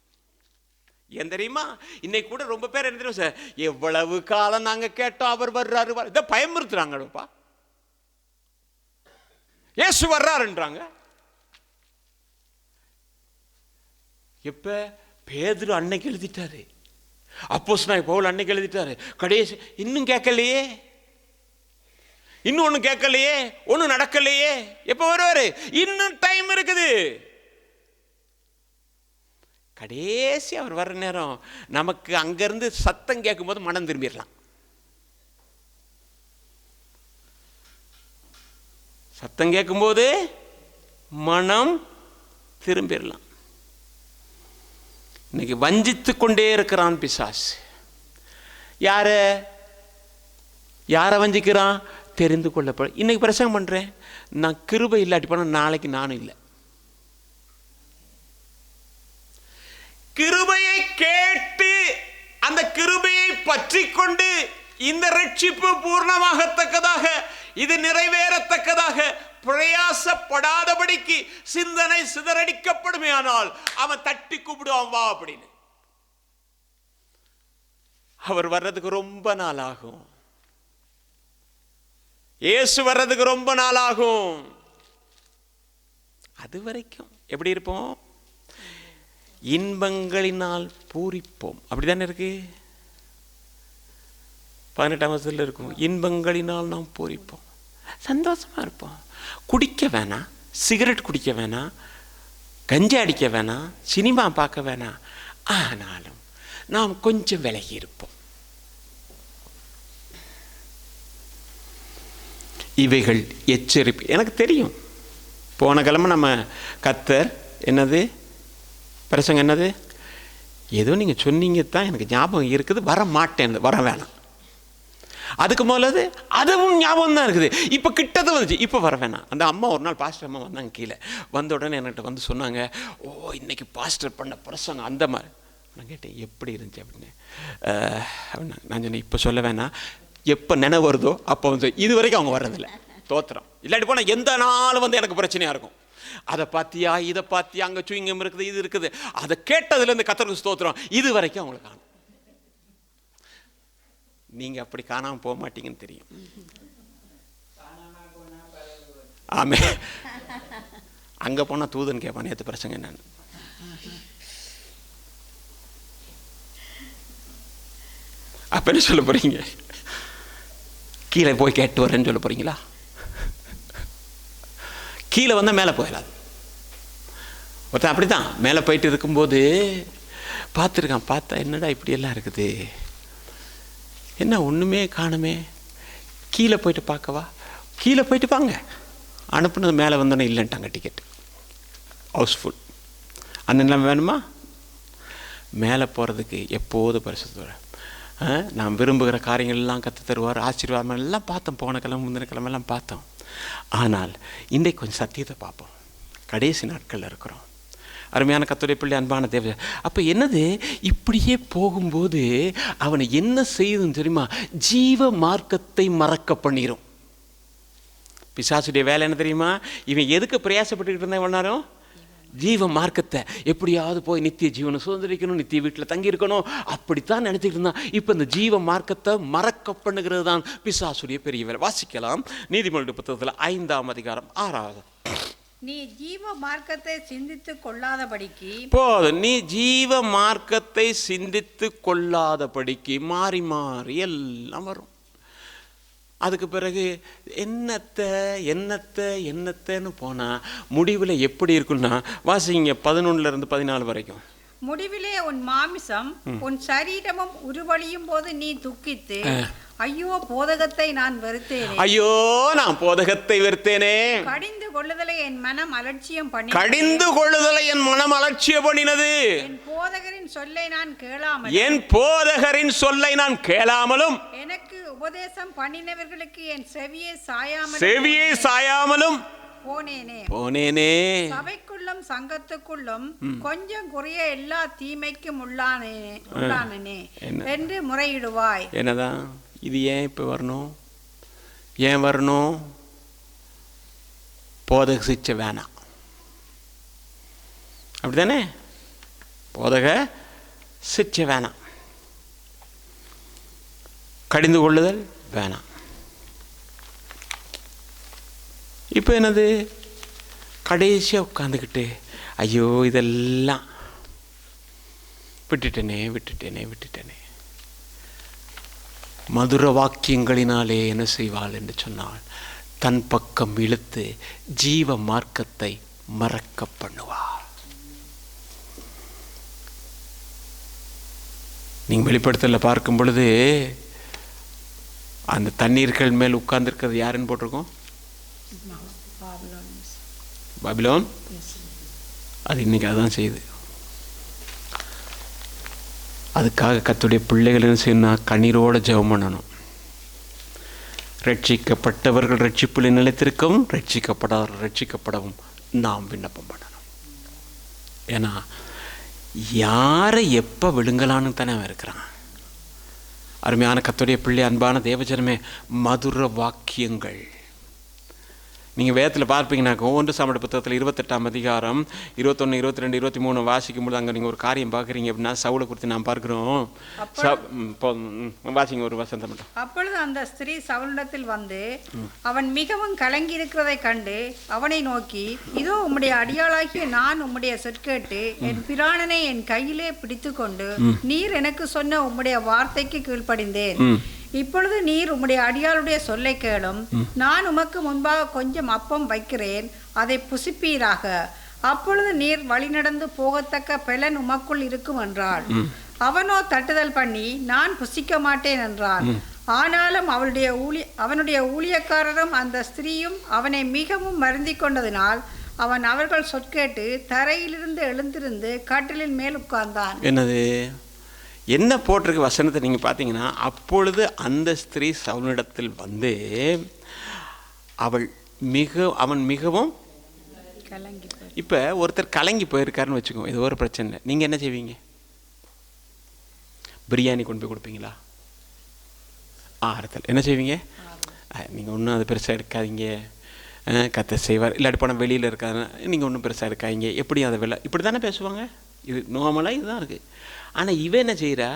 ஏன் தெரியுமா? இன்னைக்கு கூட ரொம்ப பேர் என்ன தெரியுமா, எவ்வளவு காலம் நாங்க கேட்டோம் அவர் வர்றாரு, இதை பயமுறுத்துறாங்கப்பா. இயேசு வர்றாருன்றாங்க. எப்ப? பேதுரு அன்னைக்கு எழுதிட்டாரு, அப்போஸ்தலனாகிய பவுல் அன்னைக்கு எழுதிட்டாரு. கடைசி இன்னும் கேட்கலையே, இன்னும் ஒண்ணு கேட்கலையே, ஒண்ணு நடக்கலையே. எப்ப வருவாரு? இன்னும் டைம் இருக்குது. கடைசி அவர் வர்ற நேரம் நமக்கு அங்கிருந்து சத்தம் கேட்கும் போது மனம் திரும்பிடலாம். சத்தம் கேட்கும் போது மனம் திரும்பிடலாம். இன்னைக்கு வஞ்சித்து கொண்டே இருக்கிறான் பிசாசு. யாரை வஞ்சிக்கிறான்? தெரிந்து கொள்ளப்பட. இன்னைக்கு பிரசங்கம் பண்றேன், நான் கிருபை இல்லாட்டி போனா நாளைக்கு நானும் இல்லை. கிருபையை கேட்டு அந்த கிருபையை பற்றி கொண்டு இந்த ரட்சிப்பு பூர்ணமாகத்தக்கதாக, இது நிறைவேறத்தக்கதாக பிரயாசப்படாதபடிக்கு சிந்தனை சிதறடிக்கப்படுமே. ஆனால் அவன் தட்டி கூப்பிடுவான், வா அப்படின்னு. அவர் வர்றதுக்கு ரொம்ப நாள் ஆகும். இயேசு வர்றதுக்கு ரொம்ப நாள் ஆகும். அது வரைக்கும் எப்படி இருப்போம்? இன்பங்களினால் பூரிப்போம், அப்படித்தானே இருக்கு. 18ஆம் வசனத்தில் இருக்கும், இன்பங்களினால் நாம் பூரிப்போம், சந்தோஷமா இருப்போம். குடிக்க வேணாம், சிகரெட் குடிக்க வேணாம், கஞ்சா அடிக்க வேணாம், சினிமா பார்க்க வேணாம். ஆனாலும் நாம் கொஞ்சம் விலகி இருப்போம். இவைகள் எச்சரிப்பு. எனக்கு தெரியும், போன கிழமை நம்ம கத்தர் என்னது பிரசங்கம் என்னது, ஏதோ நீங்கள் சொன்னீங்க தான் எனக்கு ஞாபகம் இருக்குது, வர மாட்டேன், வர வேணாம். அதுக்கு முதல்ல அதுவும் ஞாபகம் தான் இருக்குது. இப்போ கிட்டது வந்துச்சு, இப்போ வர வேணாம். அந்த அம்மா ஒரு நாள் பாஸ்டர் அம்மா வந்தாங்க கீழே. வந்த உடனே என்கிட்ட வந்து சொன்னாங்க, ஓ இன்னைக்கு பாஸ்டர் பண்ண பிரசங்கம் அந்த மாதிரி. நான் கேட்டேன் எப்படி இருந்துச்சு அப்படின்னு. நான் சொன்னேன் இப்போ சொல்ல வேணாம், எப்போ நினைவு வருதோ அப்போ வந்து இது வரைக்கும் அவங்க வர்றதில்லை. தோத்திரம் இல்லாட்டி போனால் எந்த நாளும் வந்து எனக்கு பிரச்சனையாக இருக்கும். அதை பார்த்தியா இதை பார்த்தியா அங்கே சுவிங்கம் இருக்குது இது இருக்குது, அதை கேட்டதுலேருந்து கர்த்தருக்கு ஸ்தோத்திரம் இது வரைக்கும் அவங்களுக்கு காணும். நீங்கள் அப்படி காணாமல் போக மாட்டீங்கன்னு தெரியும். ஆமே, அங்கே போனால் தூதன் கேட்பான் நேற்று பிரச்சனை என்னன்னு. அப்போ என்ன சொல்ல போகிறீங்க? கீழே போய் கேட்டு வரேன்னு சொல்ல போகிறீங்களா? கீழே வந்தால் மேலே போயிடாது. ஒருத்தன் அப்படி தான் மேலே போயிட்டு இருக்கும்போது பார்த்துருக்கான். பார்த்தா என்னடா இப்படியெல்லாம் இருக்குது, என்ன ஒன்றுமே காணுமே, கீழே போயிட்டு பார்க்கவா? கீழே போயிட்டு வாங்க. அனுப்புனது மேலே வந்தோன்னே இல்லைன்ட்டாங்க, டிக்கெட் ஹவுஸ்ஃபுல். அந்த நிலைமை வேணுமா? மேலே போகிறதுக்கு எப்போது பரிசுத்தம் நாம் விரும்புகிற காரியங்கள்லாம் கற்று தருவார், ஆசீர்வாதம் எல்லாம் பார்த்தோம். போன கிழமை முந்தின கிழமெல்லாம் பார்த்தோம். ஆனால் இன்றைக்கு கொஞ்சம் சத்தியத்தை பார்ப்போம். கடைசி நாட்களில் இருக்கிறோம். அருமையான கர்த்தருடைய பிள்ளை, அன்பான தேவ. அப்போ என்னது, இப்படியே போகும்போது அவனை என்ன செய்யுதுன்னு தெரியுமா? ஜீவ மார்க்கத்தை மறக்க பண்ணிடும். பிசாசுடைய வேலை என்ன தெரியுமா? இவன் எதுக்கு பிரயாசப்பட்டுக்கிட்டு இருந்தான் பண்ணாரோ? ஜீவ மார்க்கத்தை எப்படியாவது போய் நித்திய ஜீவனை சுதந்திரிக்கணும், நித்திய வீட்டில் தங்கியிருக்கணும், அப்படித்தான் நினைச்சிட்டு இருந்தான். இப்போ இந்த ஜீவ மார்க்கத்தை மறக்க பண்ணுகிறது தான் பிசாசுடைய பெரிய வேலை. வாசிக்கலாம் நீதிமொழிகள் புத்தகத்தில் 5ஆம் அதிகாரம் 6வது. நீ ஜீவ மார்க்கத்தை சிந்தித்து கொள்ளாதபடிக்கு போதும். நீ ஜீவ மார்க்கத்தை சிந்தித்து கொள்ளாதபடிக்கு மாறி மாறி எல்லாம் வரும். அதுக்கு பிறகு என்னத்தன்னு போனால் முடிவில் எப்படி இருக்குன்னா, வாசிங்க 11லிருந்து 14 வரைக்கும். முடிவிலே உன் மாமிசம் உன் சரீரமும் உருவழியும் போது நீ துக்கித்து, ஐயோ போதகத்தை நான் வெறுத்தேனே, ஐயோ நான் போதகத்தை வெறுத்தேனே, கடிந்து கொள்ளுதலை என் மனம் அலட்சியம் பண்ணி, கடிந்து கொள்ளுதலை என் மனம் அலட்சியம் பண்ணினது, என் போதகரின் சொல்லை நான் கேளாமல், என் போதகரின் சொல்லை நான் கேளாமலும், எனக்கு உபதேசம் பண்ணினவர்களுக்கு என் செவியை சாயாமலும் போனேனே. சபைக்குள்ளும் சங்கத்துக்குள்ளும் கொஞ்சம் குறைய எல்லா தீமைக்கும் உள்ளானே என்று முறையிடுவாய். என்னதான் இது? ஏன் இப்ப வரணும்? ஏன் வரணும்? போதக சிச்சை வேணாம், அப்படித்தானே? போதக சிச்சை வேணாம், கடிந்து கொள்ளுதல் வேணாம். இப்போ என்னது? கடைசியாக உட்காந்துக்கிட்டு ஐயோ இதெல்லாம் விட்டுட்டேனே. மதுர வாக்கியங்களினாலே என்ன செய்வாள் என்று சொன்னால், தன் பக்கம் இழுத்து ஜீவ மார்க்கத்தை மறக்க பண்ணுவாள். நீங்கள் வெளிப்படுத்தல பார்க்கும் பொழுது அந்த தண்ணீர்கள் மேல் உட்கார்ந்துருக்கிறது யாருன்னு போட்டிருக்கோம்? பாபிலோன். அது இன்னைக்கு அதுதான் செய்யுது. அதுக்காக கர்த்தருடைய பிள்ளைகள் என்ன செய்யணும்? கண்ணீரோடு ஜெபம் பண்ணணும். ரட்சிக்கப்பட்டவர்கள் ரட்சிப்பில் நிலைத்திருக்கவும், ரட்சிக்கப்படாதவர்கள் ரட்சிக்கப்படவும் நாம் விண்ணப்பம் பண்ணணும். ஏன்னா யாரை எப்போ விழுங்கலான்னு தானே அவன் இருக்கிறான். அருமையான கர்த்தருடைய பிள்ளை, அன்பான தேவஜனமே, மதுர வாக்கியங்கள் நீங்கள் வேதத்தில் பார்ப்பீங்கன்னாக்கோ 1 சாமுவேல் புத்தகத்தில் 28ஆம் அதிகாரம் 21, 22, 23 வாசிக்கும்போது அங்கே நீங்கள் ஒரு காரியம் பார்க்குறீங்க. அப்படின்னா சவுலை குறித்து நாம் பார்க்குறோம். வாசிங்க ஒரு வசந்தம் மட்டும். அப்பொழுது அந்த ஸ்திரீ சவுலிடத்தில் வந்து அவன் மிகவும் கலங்கி இருக்கிறதை கண்டு அவனை நோக்கி, இதோ உம்முடைய அடியாளாகிய நான் உம்முடைய சொற்கேட்டு என் பிராணனை என் கையிலே பிடித்து கொண்டு நீர் எனக்கு சொன்ன உம்முடைய வார்த்தைக்கு கீழ்ப்படிந்தேன். இப்பொழுது நீர் உம்முடைய அடியாளுடைய சொல்லை கேளும். நான் உமக்கு முன்பாக கொஞ்சம் அப்பம் வைக்கிறேன், அதை புசிப்பீராக. அப்பொழுது நீர் வழிநடந்து போகத்தக்க பெலன் உமக்குள் இருக்கும் என்றாள். அவனோ தட்டுதல் பண்ணி, நான் புசிக்க மாட்டேன் என்றான். ஆனாலும் அவனுடைய ஊழியக்காரரும் அந்த ஸ்திரீயும் அவனை மிகவும் வருந்தி கொண்டதினால் அவன் அவர்கள் சொற்கேட்டு தரையிலிருந்து எழுந்திருந்து கட்டிலின் மேல் உட்கார்ந்தான். என்னது? என்ன போட்டிருக்க வசனத்தை நீங்கள் பார்த்தீங்கன்னா, அப்பொழுது அந்த ஸ்திரீ சவுலிடத்தில் வந்து அவன் மிகவும் கலங்கி. இப்போ ஒருத்தர் கலங்கி போயிருக்காருன்னு வச்சுக்கோங்க, இது ஒரு பிரச்சனை இல்லை. நீங்கள் என்ன செய்வீங்க? பிரியாணி கொண்டு போய் கொடுப்பீங்களா? ஆறுதல் என்ன செய்வீங்க? நீங்கள் ஒன்றும் அது பெருசாக எடுக்காதீங்க, கத்த செய்வார், இல்லாட்டி பணம் வெளியில் இருக்காது, நீங்கள் ஒன்றும் பெருசாக எடுக்காதீங்க, எப்படியும் அதை வெளில இப்படி தானே பேசுவாங்க. இது நார்மலாக இதுதான் இருக்குது. ஆனால் இவன் என்ன செய்கிறா?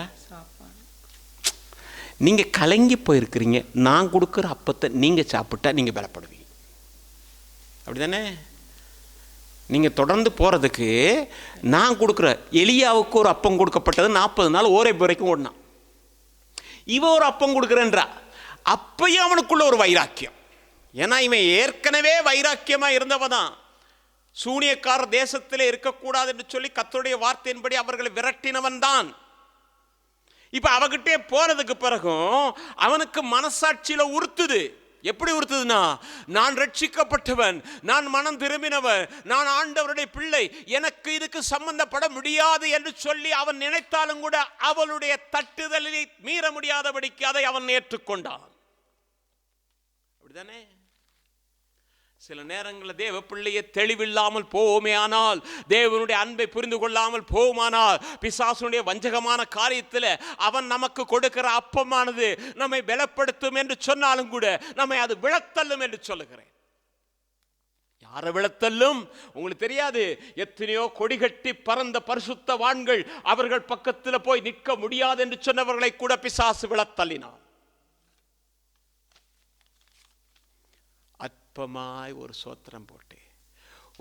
நீங்கள் கலங்கி போயிருக்கிறீங்க, நான் கொடுக்குற அப்பத்தை நீங்கள் சாப்பிட்டா நீங்கள் பலப்படுவீங்க. அப்படி தானே? நீங்கள் தொடர்ந்து போகிறதுக்கு நான் கொடுக்குற எலியாவுக்கு ஒரு அப்பம் கொடுக்கப்பட்டது, 40 நாள் ஓரே வரைக்கும் ஓடினான். இவன் ஒரு அப்பம் கொடுக்குறேன்றா. அப்பையும் அவனுக்குள்ள ஒரு வைராக்கியம். ஏன்னா இவன் ஏற்கனவே வைராக்கியமாக இருந்தவன் தான். சூனியக்கார தேசத்தில் இருக்கக்கூடாது என்று சொல்லி கர்த்தருடைய வார்த்தையின்படி அவர்களை விரட்டினவன் தான். இப்போ அவகிட்டே போனதுக்கு பிறகும் அவனுக்கு மனசாட்சியில் உறுத்துது. எப்படி உறுத்துதுன்னா, நான் ரட்சிக்கப்பட்டவன், நான் மனம் திரும்பினவன், நான் ஆண்டவருடைய பிள்ளை, எனக்கு இதுக்கு சம்பந்தப்பட முடியாது என்று சொல்லி அவன் நினைத்தாலும் கூட அவளுடைய தட்டுதலில் மீற முடியாதபடிக்கு அதை அவன் ஏற்றுக்கொண்டான். அப்படிதானே? சில நேரங்களில் தேவ பிள்ளையை தெளிவில்லாமல் போவோமே ஆனால், தேவனுடைய அன்பை புரிந்து கொள்ளாமல் போவோமானால், பிசாசுடைய வஞ்சகமான காரியத்தில் அவன் நமக்கு கொடுக்கிற அப்பமானது நம்மை பலப்படுத்தும் என்று சொன்னாலும் கூட நம்மை அது விழத்தள்ளும் என்று சொல்லுகிறேன். யாரை விழத்தள்ளும்? உங்களுக்கு தெரியாது. எத்தனையோ கொடிகட்டி பறந்த பரிசுத்தவான்கள் அவர்கள் பக்கத்தில் போய் நிற்க முடியாது என்று சொன்னவர்களை கூட பிசாசு விழத்தள்ளினான். அற்பமாய் ஒரு சோத்திரம் போட்டு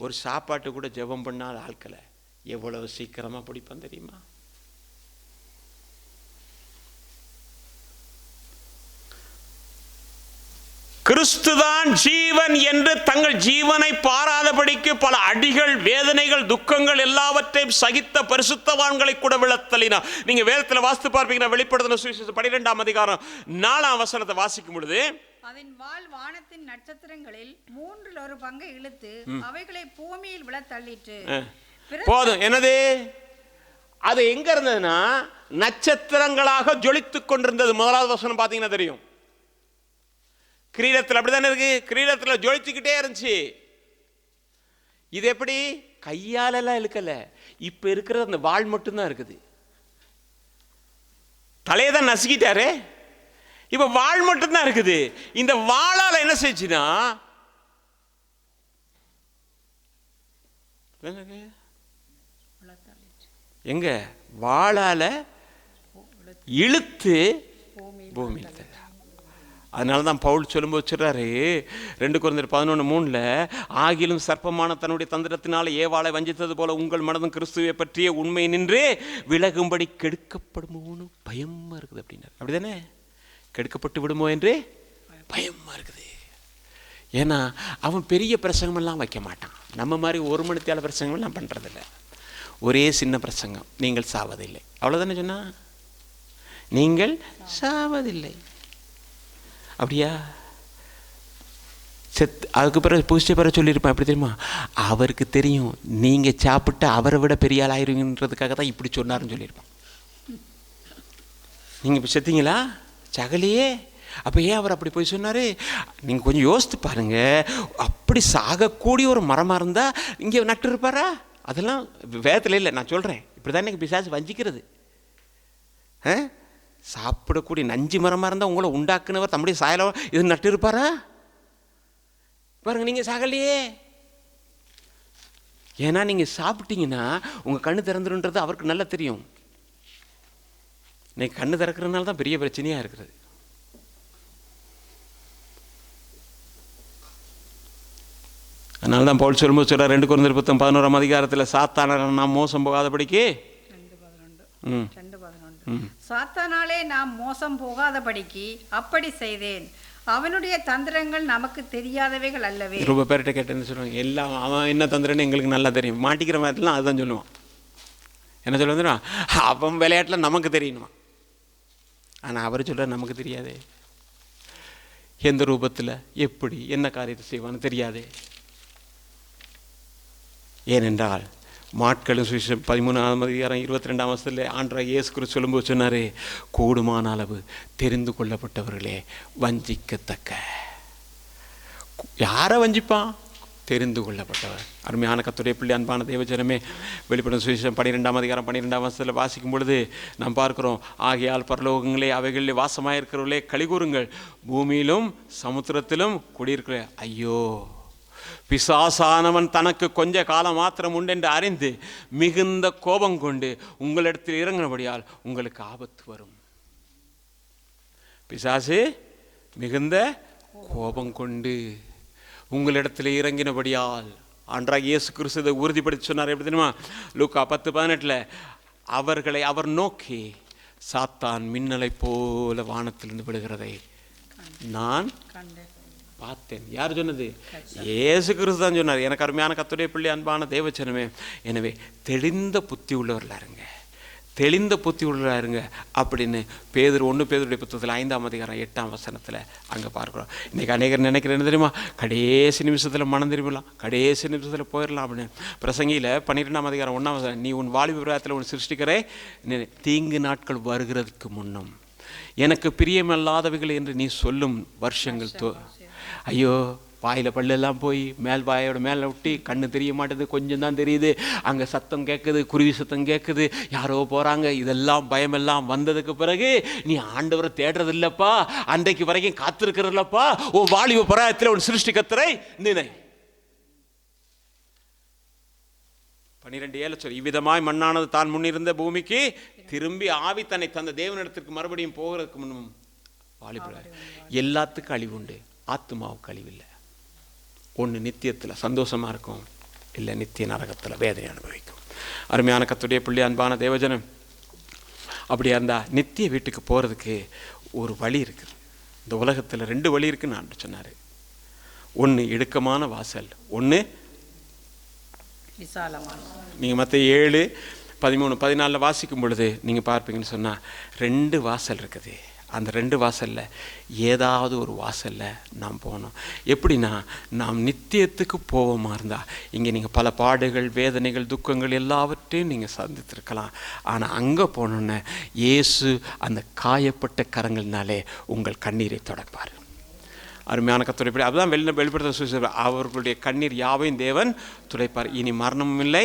ஒரு சாப்பாட்டு கூட ஜெபம் பண்ணாத ஆட்களை எவ்வளவு சீக்கிரமா பிடிப்போம் தெரியுமா? கிறிஸ்துதான் ஜீவன் என்று தங்கள் ஜீவனை பாராதபடிக்கு பல அடிகள், வேதனைகள், துக்கங்கள் எல்லாவற்றையும் சகித்த பரிசுத்தவான்களை கூட விழத்தள்ளினார். நீங்க வேதத்தில் வாசித்து பார்ப்பீங்க. வெளிப்படுத்தின சுவிசேஷம் 12ஆம் அதிகாரம் 4ஆம் வசனத்தை வாசிக்கும் பொழுது, அதன் வாள் வானத்தின் நட்சத்திரங்களில் 1/3 பங்கை இழுத்து அவைகளை பூமியில் விழ தள்ளிற்று. போதும். என்னது அது? எங்க இருந்ததுன்னா நட்சத்திரங்களாக ஜொலித்துக் கொண்டிருந்தது. முதலாவது வசனம் பார்த்தீங்கன்னா தெரியும். கிரீடத்தில் அப்படித்தானே இருக்கு. கிரீடத்தில் ஜொலிச்சுக்கிட்டே இருந்துச்சு. இது எப்படி? கையாலெல்லாம் இழுக்கல. இப்ப இருக்கிறது அந்த வாள் மட்டும்தான் இருக்குது. தலையை தான் நசுக்கிட்டாரு. இப்ப வாள் மட்டும்தான் இருக்குது. இந்த வாளால என்ன செஞ்சுன்னா, எங்க வாளால இழுத்து பூமியில். அதனால தான் பவுல் சொல்லும்போது சொல்றாரு 2 கொரிந்தியர் 11:3, ஆகிலும் சர்ப்பமான தன்னுடைய தந்திரத்தினால ஏவாளை வஞ்சித்தது போல உங்கள் மனதும் கிறிஸ்துவை பற்றிய உண்மை நின்று விலகும்படி கெடுக்கப்படுமோன்னு பயமா இருக்குது அப்படின்னாரு. அப்படிதானே? கெடுக்கப்பட்டு விடுமோ என்று பயமா இருக்குது. ஏன்னா அவன் பெரிய பிரசங்கமெல்லாம் வைக்க மாட்டான். நம்ம மாதிரி 1 மணி நேர பிரசங்கமெல்லாம் பண்றதில்லை. ஒரே சின்ன பிரசங்கம், நீங்கள் சாவதில்லை, அவ்வளோதானே சொன்னா. நீங்கள் சாவதில்லை. அப்படியா? அதுக்கு பிறகு பூசிட்ட பிறகு சொல்லியிருப்பேன். எப்படி தெரியுமா? அவருக்கு தெரியும் நீங்கள் சாப்பிட்டு அவரை விட பெரிய ஆள் ஆயிருவீங்கன்றதுக்காக தான் இப்படி சொன்னார்னு சொல்லியிருப்பான். நீங்கள் இப்போ செத்தீங்களா? சகலையே. அப்போ ஏன் அவர் அப்படி போய் சொன்னார்? நீங்கள் கொஞ்சம் யோசித்து பாருங்க. அப்படி சாகக்கூடிய ஒரு மரமாக இருந்தால் இங்கே நட்டு இருப்பாரா? அதெல்லாம் வேதத்தில் இல்லை, நான் சொல்கிறேன். இப்படி தான் எனக்கு பிசாசு வஞ்சிக்கிறது. சாப்பிடக்கூடிய நஞ்சு மரமாக இருந்தால் உங்களை உண்டாக்குனவர் தம்முடைய சாயல இது நட்டு இருப்பாரா? பாருங்க, நீங்கள் சாகலையே. ஏன்னா நீங்கள் சாப்பிட்டீங்கன்னா உங்கள் கண்ணு திறந்துருன்றது அவருக்கு நல்லா தெரியும். இன்னைக்கு கண்ணு திறக்கிறதுனால தான் பெரிய பிரச்சனையாக இருக்கிறது. அதனால தான் பவுல் சொல்லும்போது சொல்கிறார் 2 கொரிந்தியர் 11ஆம் அதிகாரத்தில், சாத்தான நாம் மோசம் போகாதபடிக்கு 2:11 சாத்தானாலே நாம் மோசம் போகாதபடிக்கு அப்படி செய்தேன். அவனுடைய தந்திரங்கள் நமக்கு தெரியாதவைகள் அல்லவே. ரொம்ப பேர்கிட்ட கேட்டேன்னு சொல்லுவாங்க, எல்லாம் அவன் என்ன தந்திரன்னு எங்களுக்கு நல்லா தெரியும். மாட்டிக்கிற மாதிரிலாம் அதுதான் சொல்லுவான். என்ன சொல்லுவான்? அவன் விளையாட்டில் நமக்கு தெரியணுமா? ஆனால் அவர் சொல்ற நமக்கு தெரியாதே. எந்த ரூபத்தில் எப்படி என்ன காரியத்தை செய்வான்னு தெரியாதே. ஏனென்றால் மாட்களும் சுவிசேஷம் 13ஆம் அதிகாரம் 22ஆம் வசனத்தில் ஆண்டவராகிய இயேசு கிறிஸ்து சொல்லும்போது சொன்னார், கூடுமான அளவு தெரிந்து கொள்ளப்பட்டவர்களே வஞ்சிக்கத்தக்க. யாரை வஞ்சிப்பான்? தெரிந்து கொள்ளப்பட்டவர். அருமையான கர்த்தருடைய பிள்ளை, அன்பான தேவஜனமே, வெளிப்படும் சுவிசேஷம் 12ஆம் அதிகாரம் 12ஆம் வசனத்தில் வாசிக்கும் பொழுது நாம் பார்க்கிறோம், ஆகையால் பரலோகங்களே அவைகளில் வாசமாயிருக்கிறவர்களே களிகூறுங்கள், பூமியிலும் சமுத்திரத்திலும் குடியிருக்கிற ஐயோ, பிசாசானவன் தனக்கு கொஞ்ச காலம் மாத்திரம் உண்டென்று அறிந்து மிகுந்த கோபம் கொண்டு உங்களிடத்தில் இறங்கினபடியால் உங்களுக்கு ஆபத்து வரும். பிசாசு மிகுந்த கோபம் கொண்டு உங்களிடத்தில் இறங்கினபடியால் ஆண்டவராகிய இயேசு கிறிஸ்து உறுதிப்படுத்தி சொன்னார். எப்படி தெரியுமா? லூக்கா 10:18 அவர்களை அவர் நோக்கி, சாத்தான் மின்னலை போல வானத்திலிருந்து விடுகிறதை நான் பார்த்தேன். யார் சொன்னது? இயேசு கிறிஸ்து தான் சொன்னார். எனக்கு அருமையான கர்த்தருடைய பிள்ளை, அன்பான தேவச்சனமே, எனவே தெளிந்த புத்தி உள்ளவர்களா இருங்க, தெளிந்த புத்தி உள்ளவர்களா இருங்க அப்படின்னு பேதுரு 1 பேதுருடைய புத்தகத்தில் 5ஆம் அதிகாரம் 8ஆம் வசனத்தில் அங்கே பார்க்குறோம். இன்றைக்கி அநேகர் நினைக்கிறேன் என்ன தெரியுமா? கடைசி நிமிஷத்தில் மனம் திரும்பலாம், கடைசி நிமிஷத்தில் போயிடலாம் அப்படின்னு. பிரசங்கியில் 12ஆம் அதிகாரம் 1ஆம் வசனம், நீ உன் வாலிப பிராயத்தில் உன் சிருஷ்டிக்கிறே தீங்கு நாட்கள் வருகிறதுக்கு முன்னும் எனக்கு பிரியமில்லாதவைகள் என்று நீ சொல்லும் வருஷங்கள் ஐயோ, வாயில் பல்லெல்லாம் போய் மேல் வாயோட மேலே விட்டு கண்ணு தெரிய மாட்டேது, கொஞ்சம் தான் தெரியுது, அங்கே சத்தம் கேட்குது, குருவி சத்தம் கேட்குது, யாரோ போகிறாங்க, இதெல்லாம் பயமெல்லாம் வந்ததுக்கு பிறகு நீ ஆண்டவரை தேடுறது இல்லைப்பா, அன்றைக்கு வரைக்கும் காத்திருக்கிறல்லப்பா, ஓ வாலிப பிராயத்தில் உன் சிருஷ்டிகர்த்தரை நினை. 12:7 சொல்லி, இவ்விதமாய் மண்ணானது தான் முன்னிருந்த பூமிக்கு திரும்பி ஆவி தன்னை தந்த தேவனிடத்திற்கு மறுபடியும் போகிறதுக்கு முன்னும் வாலிப எல்லாத்துக்கும் அழிவு உண்டு, ஆத்மாவுக்கு அழிவில்லை. ஒன்று நித்தியத்தில் சந்தோஷமாக இருக்கும், இல்லை நித்திய நரகத்தில் வேதனை அனுபவிக்கும். அருமையான கர்த்தருடைய பிள்ளை, அன்பான தேவஜனம், அப்படியா இருந்தால் நித்திய வீட்டுக்கு போகிறதுக்கு ஒரு வழி இருக்குது. இந்த உலகத்தில் 2 வழி இருக்குன்னு ஆண்டவர் சொன்னார். ஒன்று இடுக்கமான வாசல், ஒன்று விசாலமான. நீங்கள் மத்தேயு 7:13-14 வாசிக்கும் பொழுது நீங்கள் பார்ப்பீங்கன்னு சொன்னால் 2 வாசல் இருக்குது. அந்த 2 வாசலில் ஏதாவது ஒரு வாசலில் நாம் போகணும். எப்படின்னா, நாம் நித்தியத்துக்கு போவோமா இருந்தால் இங்கே நீங்கள் பல பாடுகள், வேதனைகள், துக்கங்கள் எல்லாவற்றையும் நீங்கள் சந்தித்திருக்கலாம். ஆனால் அங்கே போனோன்னே இயேசு அந்த காயப்பட்ட கரங்கள்னாலே உங்கள் கண்ணீரை தொடப்பார். அருமையான கர்த்தருடைய, அதுதான் வெளிப்படுத்த அவர்களுடைய கண்ணீர் யாவையும் தேவன் துடைப்பார். இனி மரணமும் இல்லை,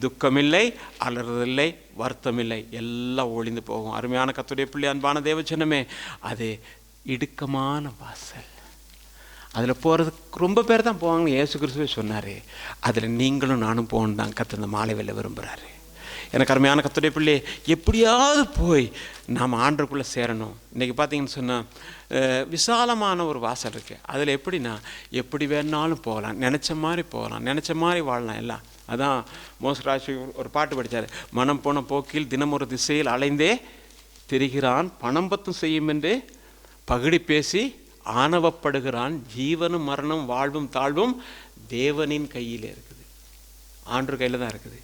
துக்கமில்லை, அலறுதலில்லை, வருத்தமில்லை, எல்லாம் ஒழிந்து போகும். அருமையான கர்த்தருடைய பிள்ளை, அன்பான தேவஜனமே, அது இடுக்கமான வாசல். அதில் போகிறதுக்கு ரொம்ப பேர் தான் போவாங்கன்னு இயேசு கிறிஸ்துவே சொன்னார். அதில் நீங்களும் நானும் போகணும் தான் கர்த்தர் இந்த மாலை வேளையில விரும்புகிறாரு. எனக்கு அருமையான கர்த்தருடைய பிள்ளை, எப்படியாவது போய் நாம் ஆண்டருக்குள்ளே சேரணும். இன்றைக்கி பார்த்தீங்கன்னு சொன்னால் விசாலமான ஒரு வாசல் இருக்குது. அதில் எப்படின்னா, எப்படி வேணாலும் போகலாம், நினச்ச மாதிரி போகலாம், நினச்ச மாதிரி வாழலாம் எல்லாம். அதான் மோசராஜ் ஒரு பாட்டு படித்தார், மனம் போன போக்கில் தினம் ஒரு திசையில் அலைந்தே திரிகிறான், பணம் பத்தும் செய்யும் என்று பகுடி பேசி ஆணவப்படுகிறான், ஜீவனும் மரணம் வாழ்வும் தாழ்வும் தேவனின் கையில் இருக்குது, ஆண்டவர் கையில் தான் இருக்குது.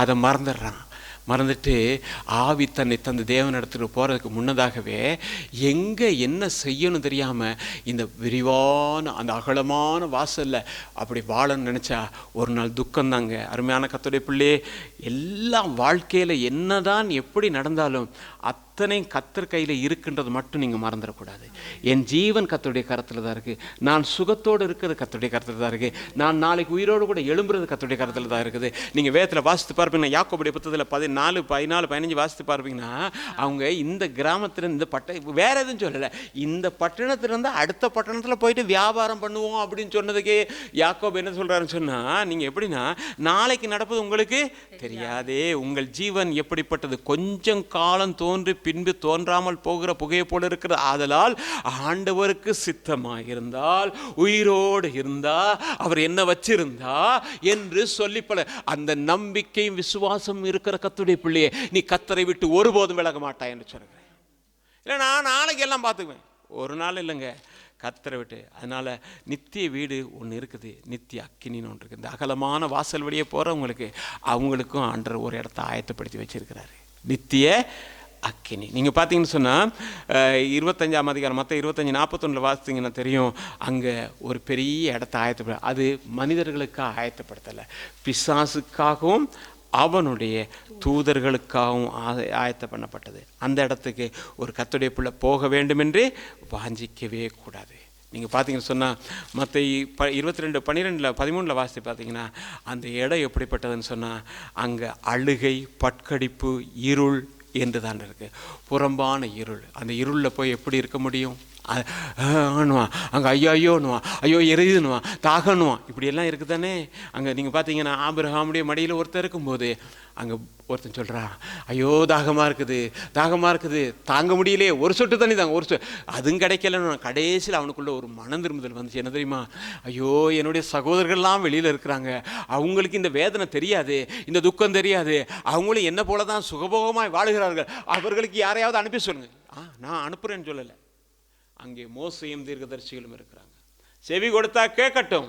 அதை மறந்துடுறான். மறந்துட்டு ஆவி தன்னை தந்த தேவனிடத்துக்கு போகிறதுக்கு முன்னதாகவே எங்கே என்ன செய்யணும் தெரியாமல் இந்த விரிவான அந்த அகலமான வாசலில் அப்படி வாழணும்னு நினச்சா ஒரு நாள் துக்கம்தாங்க. அருமையான கர்த்தருடைய பிள்ளையே, எல்லாம் வாழ்க்கையில் என்னதான் எப்படி நடந்தாலும் அத்தனையும் கர்த்தர் கையில் இருக்கின்றது மட்டும் நீங்கள் மறந்துடக்கூடாது. என் ஜீவன் கர்த்தருடைய கரத்தில் தான் இருக்குது, நான் சுகத்தோடு இருக்கிறது கர்த்தருடைய கரத்தில் தான் இருக்குது, நான் நாளைக்கு உயிரோடு கூட எழும்புறது கர்த்தருடைய கரத்தில் தான் இருக்குது. நீங்கள் வேதத்தில் வாசித்து பார்ப்பீங்கன்னா, யாக்கோபுடைய புத்தகத்தில் 14, 14, 15 வாசித்து பார்ப்பீங்கன்னா, அவங்க இந்த கிராமத்தில் இந்த வேற எதுவும் சொல்லலை, இந்த பட்டணத்திலிருந்து அடுத்த பட்டணத்தில் போயிட்டு வியாபாரம் பண்ணுவோம் அப்படின்னு சொன்னதுக்கே யாக்கோபு என்ன சொல்கிறாருன்னு சொன்னால், நீங்கள் எப்படின்னா நாளைக்கு நடப்பது உங்களுக்கு தெரியாதே, உங்கள் ஜீவன் எப்படிப்பட்டது, கொஞ்சம் காலம் தோன்றி பின்பு தோன்றாமல் போகிற புகையை போல இருக்கிறது. ஆதலால் ஆண்டவருக்கு சித்தமாக இருந்தால், உயிரோடு இருந்தா, அவர் என்ன வச்சிருந்தா என்று சொல்லி பல அந்த நம்பிக்கையும் விசுவாசம் இருக்கிற கர்த்தருடைய பிள்ளையே, நீ கர்த்தரை விட்டு ஒருபோதும் விலக மாட்டாய் என்று சொல்கிறேன். இல்லை, நான் நாளைக்கு எல்லாம் பார்த்துக்குவேன், ஒரு நாள் இல்லைங்க கர்த்தரை விட்டு. அதனால் நித்திய வீடு ஒன்று இருக்குது, நித்திய அக்கினின்னு ஒன்று இருக்குது. இந்த அகலமான வாசல் வழியே போகிறவங்களுக்கு அவங்களுக்கும் ஆண்டவர் ஒரு இடத்த ஆயத்தப்படுத்தி வச்சிருக்கிறாரு, நித்திய அக்கினி. நீங்கள் பார்த்தீங்கன்னு சொன்னால் 25ஆம் அதிகாரம் மற்ற 25:41 வாசித்தீங்கன்னா தெரியும், அங்கே ஒரு பெரிய இடத்த ஆயத்தப்பட, அது மனிதர்களுக்காக ஆயத்தப்படுத்தலை, பிசாசுக்காகவும் அவனுடைய தூதர்களுக்காகவும் ஆயத்த பண்ணப்பட்டது. அந்த இடத்துக்கு ஒரு கர்த்தருடைய பிள்ளை போக வேண்டும் என்று வாஞ்சிக்கவே கூடாது. நீங்கள் பார்த்தீங்கன்னு சொன்னால் மத்தேயு 22:12-13 வாசித்து பார்த்தீங்கன்னா அந்த இடம் எப்படிப்பட்டதுன்னு சொன்னால் அங்கே அழுகை, பட்கடிப்பு, இருள் என்று தான் இருக்குது. புறம்பான இருள். அந்த இருளில் போய் எப்படி இருக்க முடியும்? ஆணுவான் அங்கே ஐயோன்னுவான், ஐயோ எரியுதுன்னுவான், தாகன்னுவான், இப்படியெல்லாம் இருக்குது தானே. அங்கே நீங்கள் பார்த்தீங்கன்னா ஆபிரகாமுடைய மடியில் ஒருத்தர் இருக்கும்போது அங்கே ஒருத்தன் சொல்கிறான், ஐயோ தாகமாக இருக்குது, தாங்க முடியலையே, ஒரு சொட்டு தண்ணி தாங்க, ஒரு அதுவும் கிடைக்கலன்னு. கடைசியில் அவனுக்குள்ள ஒரு மனம் திரும்புதல் வந்துச்சு. என்ன தெரியுமா? ஐயோ என்னுடைய சகோதரர்கள்லாம் வெளியில் இருக்கிறாங்க, அவங்களுக்கு இந்த வேதனை தெரியாது, இந்த துக்கம் தெரியாது, அவங்களும் என்ன போல தான் சுகபோகமாய் வாழுகிறார்கள், அவர்களுக்கு யாரையாவது அனுப்பி சொல்லுங்க. நான் அனுப்புகிறேன்னு சொல்லலை. அங்கே மோசேயும் தீர்க்கதரிசிகளும் இருக்கிறாங்க. செவி கொடுத்தா கேட்கட்டும்,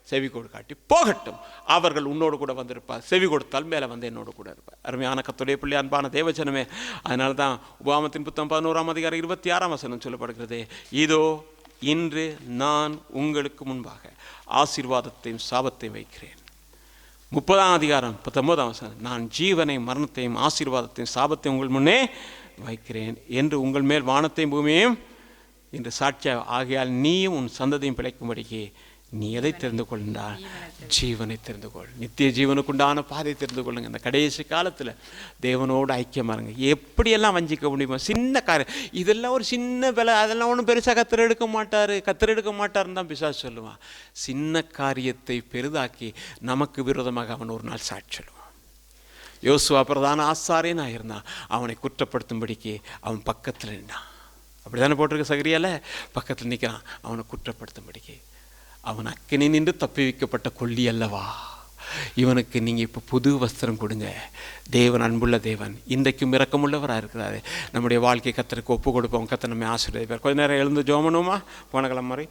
செவி கொடுக்காட்டி போகட்டும், அவர்கள் உன்னோடு கூட வந்திருப்பார். செவி கொடுத்தால் மேலே வந்து என்னோடு கூட இருப்பார். அருமையான கர்த்தருடைய பிள்ளை, அன்பான தேவஜனமே, அதனால தான் உபாகமத்தின் புத்தகம் 11:26 சொல்லப்படுகிறது, இதோ இன்று நான் உங்களுக்கு முன்பாக ஆசீர்வாதத்தையும் சாபத்தையும் வைக்கிறேன். 30:19 நான் ஜீவனை, மரணத்தையும், ஆசீர்வாதத்தையும், சாபத்தையும் உங்கள் முன்னே வைக்கிறேன் என்று உங்கள் மேல் வானத்தையும் பூமியையும் என்று சாட்சியாக ஆகையால் நீயும் உன் சந்ததியும் பிழைக்கும்படிக்கு நீ எதை தெரிந்து கொண்டால் ஜீவனை தெரிந்து கொள். நித்திய ஜீவனுக்குண்டான பாதை தெரிந்து கொள்ளுங்க. இந்த கடைசி காலத்தில் தேவனோடு ஐக்கியமாக இருங்க. எப்படியெல்லாம் வஞ்சிக்க முடியுமோ? சின்ன காரியம், இதெல்லாம் ஒரு சின்ன விலை, அதெல்லாம் ஒன்றும் பெருசாக கத்தரெடுக்க மாட்டாருன்னு தான் பிசாசு சொல்லுவான். சின்ன காரியத்தை பெரிதாக்கி நமக்கு விரோதமாக அவன் ஒரு நாள் சாட்சி சொல்லுவான். யோசுவா பிரதான ஆசாரியனாக இருந்தான், அவனை குற்றப்படுத்தும்படிக்கு அவன் பக்கத்தில் நின்றான். அப்படி தானே போட்டிருக்க சகரியால பக்கத்தில் நிற்கிறான், அவனை குற்றப்படுத்தும்படிக்கு. அவன் அக்கினி நின்று தப்பி வைக்கப்பட்ட கொல்லி அல்லவா, இவனுக்கு நீங்கள் இப்போ புது வஸ்திரம் கொடுங்க. தேவன் அன்புள்ள தேவன், இன்றைக்கும் இரக்கமுள்ளவராக இருக்கிறாரு. நம்முடைய வாழ்க்கை கர்த்தருக்கு ஒப்பு கொடுப்போம். கர்த்தர் நம்மை ஆசீர்வதிப்பார். கொஞ்ச நேரம் எழுந்து ஜெபம் பண்ணுவோமா? போன கிழமை மாதிரி